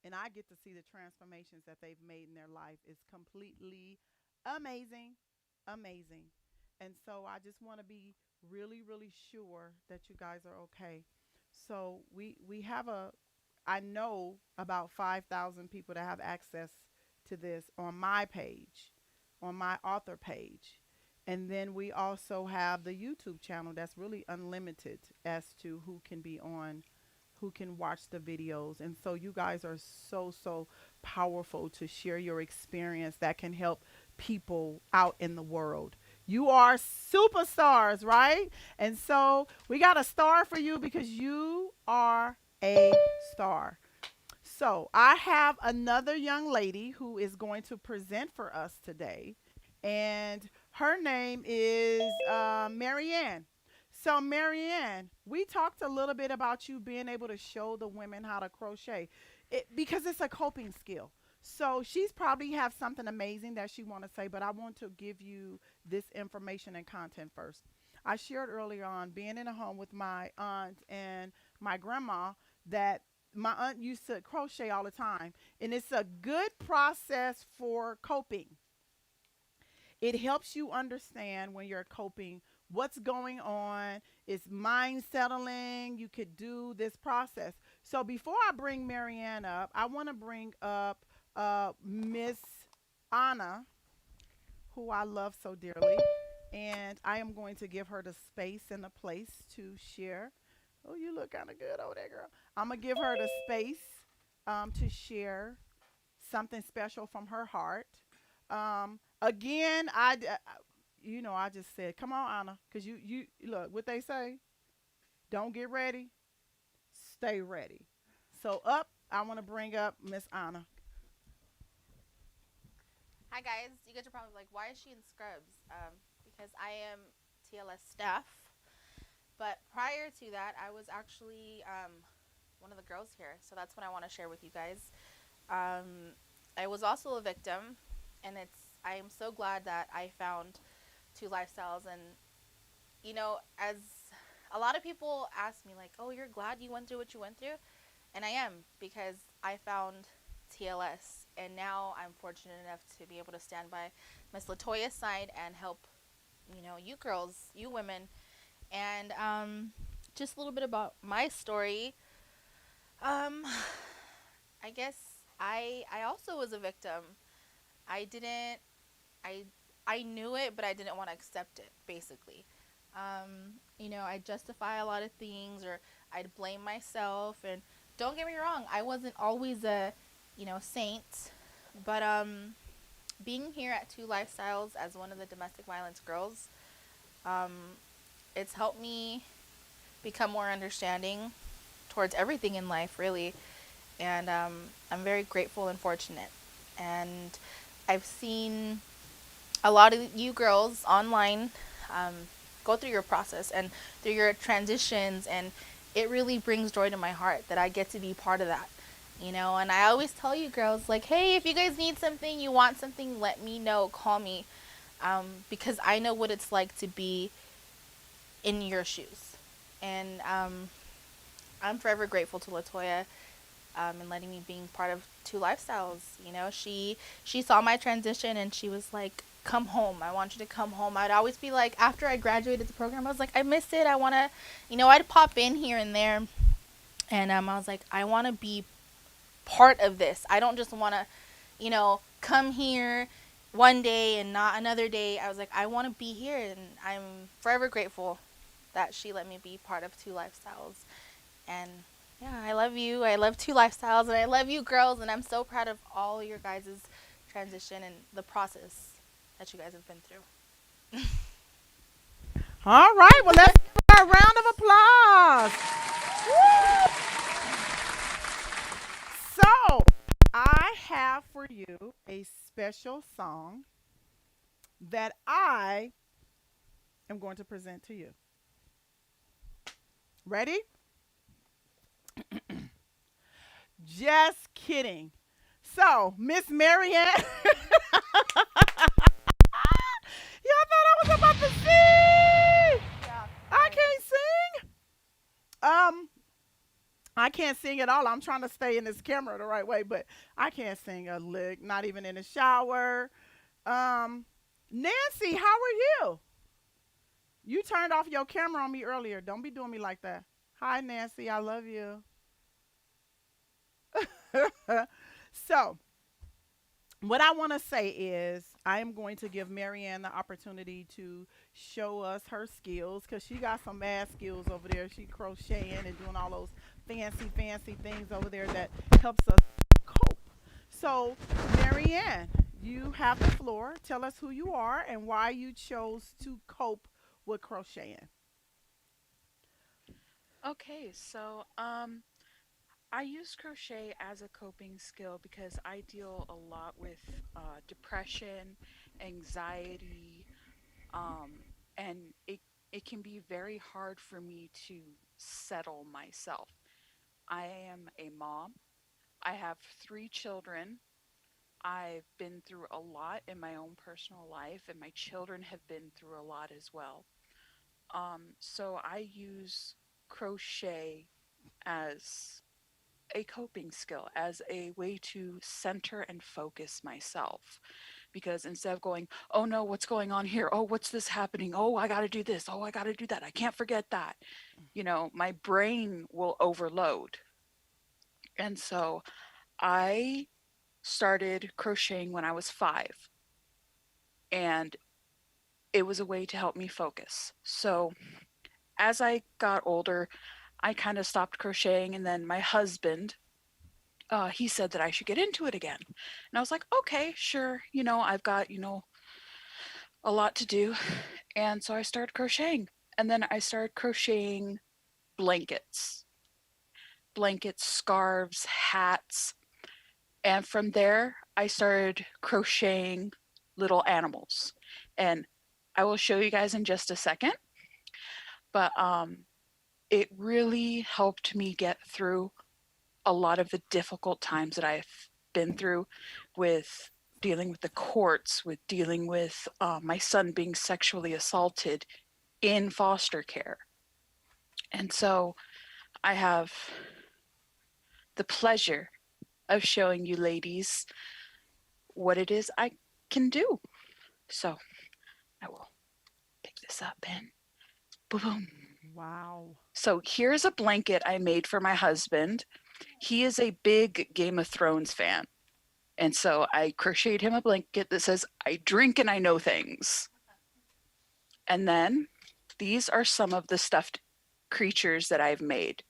and I get to see the transformations that they've made in their life, is completely amazing, amazing. And so I just want to be really sure that you guys are okay. So we have a I know about 5,000 people that have access to this on my page, on my author page. And then we also have the YouTube channel that's really unlimited as to who can be on, who can watch the videos. And so you guys are so powerful to share your experience that can help people out in the world. You are superstars, right? And so we got a star for you because you are a star. So I have another young lady who is going to present for us today, and her name is Marianne. So Marianne, we talked a little bit about you being able to show the women how to crochet, because it's a coping skill. So she's probably have something amazing that she want to say, but I want to give you this information and content first. I shared earlier on being in a home with my aunt and my grandma that my aunt used to crochet all the time, and it's a good process for coping. It helps you understand when you're coping what's going on. It's mind settling. You could do this process. So before I bring Marianne up, I want to bring up Miss Anna, who I love so dearly. And I am going to give her the space and the place to share. Oh, you look kind of good over there, girl. I'm going to give her the space to share something special from her heart. Again, I just said, come on, Anna, because you look what they say. Don't get ready, stay ready. So up, I want to bring up Miss Anna. Hi guys, you guys are probably like, why is she in scrubs? Because I am TLS staff. But prior to that, I was actually one of the girls here. So that's what I want to share with you guys. I was also a victim, and I am so glad that I found two lifestyles. And as A lot of people ask me like, "Oh, you're glad you went through what you went through," and I am because I found TLS, and now I'm fortunate enough to be able to stand by Miss Latoya's side and help, you girls, you women, and just a little bit about my story. Um, I guess I also was a victim. I didn't I I knew it, but I didn't want to accept it. Basically, I justify a lot of things, or I'd blame myself. And don't get me wrong, I wasn't always a saint, but being here at Two Lifestyles as one of the domestic violence girls, um, it's helped me become more understanding towards everything in life, really. And I'm very grateful and fortunate. And I've seen a lot of you girls online um, go through your process and through your transitions, and it really brings joy to my heart that I get to be part of that. And I always tell you girls, like, hey, if you guys need something, you want something, let me know, call me, because I know what it's like to be in your shoes. And I'm forever grateful to Latoya, and letting me being part of Two Lifestyles. She saw my transition and she was like, "Come home. I want you to come home." I'd always be like, after I graduated the program, I was like, "I miss it. I wanna," I'd pop in here and there, and I was like, "I want to be part of this. I don't just want to, come here one day and not another day." I was like, "I want to be here," and I'm forever grateful that she let me be part of Two Lifestyles. And yeah, I love you. I love Two Lifestyles, and I love you girls. And I'm so proud of all your guys' transition and the process that you guys have been through. All right. Well, let's give her a round of applause. So, I have for you a special song that I am going to present to you. Ready? Just kidding. So, Miss Marianne, y'all thought I was about to sing. Yeah, I sorry. can't sing. Um, I can't sing at all. I'm trying to stay in this camera the right way, but I can't sing a lick, not even in the shower. Um, Nancy, how are you? You turned off your camera on me earlier. Don't be doing me like that. Hi, Nancy. I love you. So, what I want to say is, I am going to give Marianne the opportunity to show us her skills because she got some mad skills over there. She crocheting and doing all those fancy, fancy things over there that helps us cope. So, Marianne, you have the floor. Tell us who you are and why you chose to cope with crocheting. Okay, so I use crochet as a coping skill because I deal a lot with depression, anxiety, um, and it can be very hard for me to settle myself. I am a mom. I have 3 children. I've been through a lot in my own personal life, and my children have been through a lot as well. So I use crochet as a coping skill, as a way to center and focus myself. Because instead of going, oh no, what's going on here? Oh, what's this happening? Oh, I got to do this. Oh, I got to do that. I can't forget that. My brain will overload. And so I started crocheting when I was 5, and it was a way to help me focus. So as I got older, I kind of stopped crocheting, and then my husband, he said that I should get into it again. And I was like, okay, sure. I've got, a lot to do. And so I started crocheting. And then I started crocheting blankets, scarves, hats. And from there, I started crocheting little animals. And I will show you guys in just a second. But it really helped me get through a lot of the difficult times that I've been through with dealing with the courts, with dealing with my son being sexually assaulted in foster care. And so I have the pleasure of showing you ladies what it is I can do. So I will pick this up and boom, boom. Wow. So here's a blanket I made for my husband. He is a big Game of Thrones fan. And so I crocheted him a blanket that says, I drink and I know things. And then these are some of the stuffed creatures that I've made.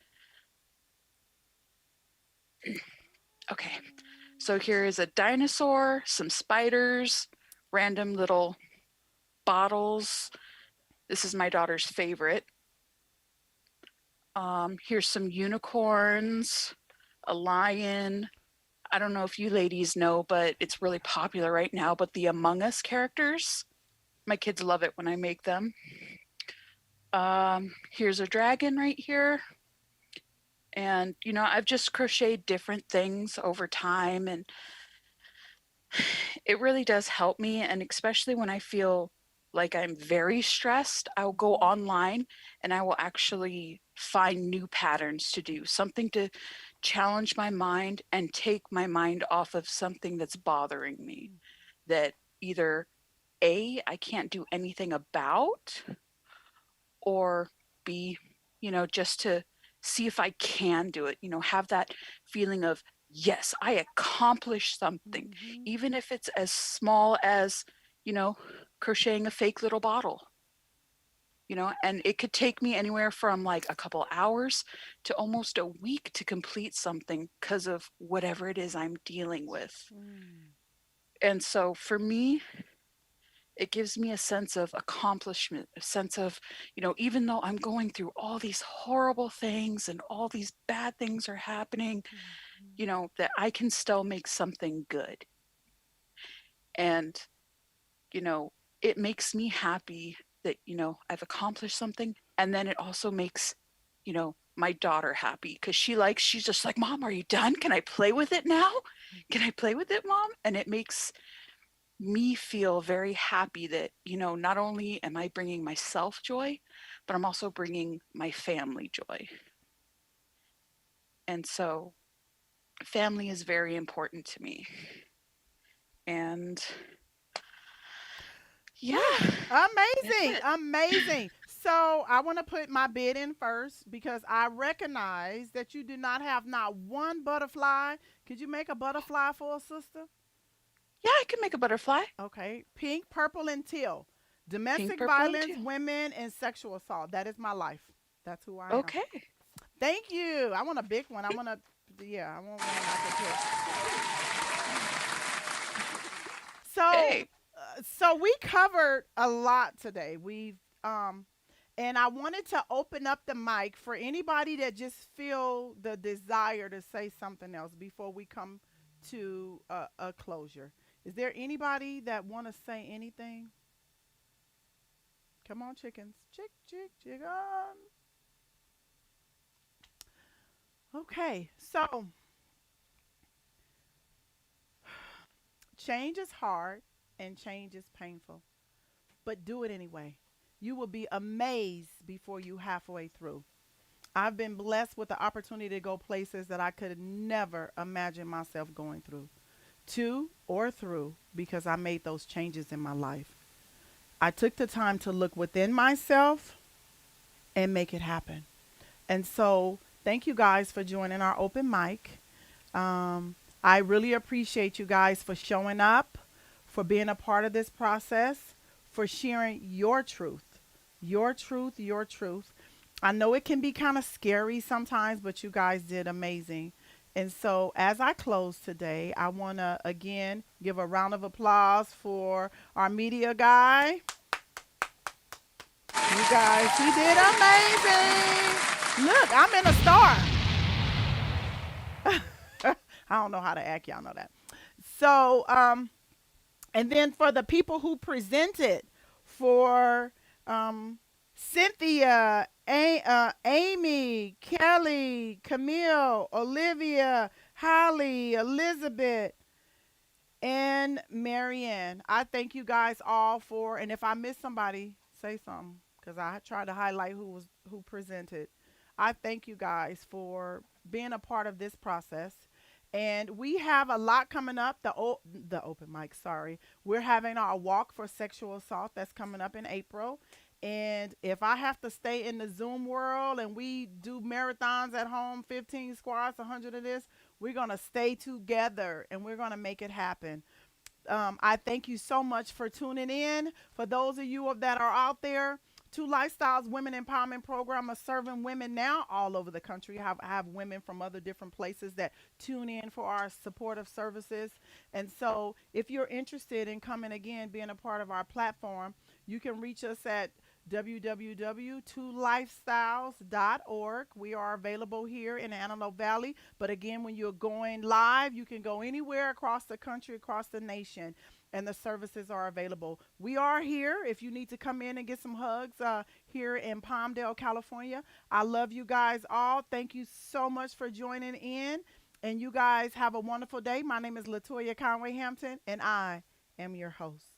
Okay, so here is a dinosaur, some spiders, random little bottles. This is my daughter's favorite. Here's some unicorns, a lion. I don't know if you ladies know, but it's really popular right now. But the Among Us characters, my kids love it when I make them. Here's a dragon right here. And, I've just crocheted different things over time, and it really does help me. And especially when I feel like I'm very stressed, I'll go Mhm. online and I will actually find new patterns to do, something to challenge my mind and take my mind off of something that's bothering me that either A, I can't do anything about, or B, just to see if I can do it, have that feeling of, yes, I accomplished something, Mhm. even if it's as small as, you know, crocheting a fake little bottle, and it could take me anywhere from like a couple hours to almost a week to complete something because of whatever it is I'm dealing with. Mm. And so for me, it gives me a sense of accomplishment, a sense of, even though I'm going through all these horrible things and all these bad things are happening, Mhm. that I can still make something good. And, you know, it makes me happy that, I've accomplished something. And then it also makes, my daughter happy because she's just like, Mom, are you done? Can I play with it now? Can I play with it, Mom? And it makes me feel very happy that, not only am I bringing myself joy, but I'm also bringing my family joy. And so family is very important to me. And yeah, Whew, that's amazing, it. amazing. So I want to put my bid in first because I recognize that you do not have not one butterfly. Could you make a butterfly for a sister? Yeah, I can make a butterfly. Okay. Pink, purple, and teal. Pink, Domestic purple, and violence, teal. women, and sexual assault. That is my life. That's who I am. Okay. Thank you. I want a big one. I want to, yeah, I want one I can put. So, Hey. so we covered a lot today. Um, and I wanted to open up the mic for anybody that just feel the desire to say something else before we come to a closure. Is there anybody that want to say anything? Come on, chickens. Chick, chick, chicken. Okay, so change is hard and change is painful, but do it anyway. You will be amazed before you halfway through. I've been blessed with the opportunity to go places that I could never imagine myself going through, to or through, because I made those changes in my life. I took the time to look within myself and make it happen. And so, thank you guys for joining our open mic. I really appreciate you guys for showing up, for being a part of this process, for sharing your truth, your truth, your truth. I know it can be kind of scary sometimes, but you guys did amazing. And so, as I close today, I want to again give a round of applause for our media guy. You guys, he did amazing. Look, I'm in a star. I don't know how to act, y'all know that. So, and then for the people who presented, for Cynthia, Amy, Kelly, Camille, Olivia, Holly, Elizabeth, and Marianne. I thank you guys all for, and if I miss somebody, say something because I tried to highlight who presented. I thank you guys for being a part of this process. And we have a lot coming up. The open mic, sorry. We're having our walk for sexual assault that's coming up in April. And if I have to stay in the Zoom world and we do marathons at home, 15 squats, 100 of this, we're going to stay together and we're going to make it happen. I thank you so much for tuning in. For those of you that are out there, Two Lifestyles Women Empowerment Program are serving women now all over the country. I have women from other different places that tune in for our supportive services. And so if you're interested in coming again, being a part of our platform, you can reach us at www.twolifestyles.org. We are available here in Antelope Valley. But again, when you're going live, you can go anywhere across the country, across the nation, and the services are available. We are here if you need to come in and get some hugs here in Palmdale, California. I love you guys all. Thank you so much for joining in. And you guys have a wonderful day. My name is Latoya Conway Hampton, and I am your host.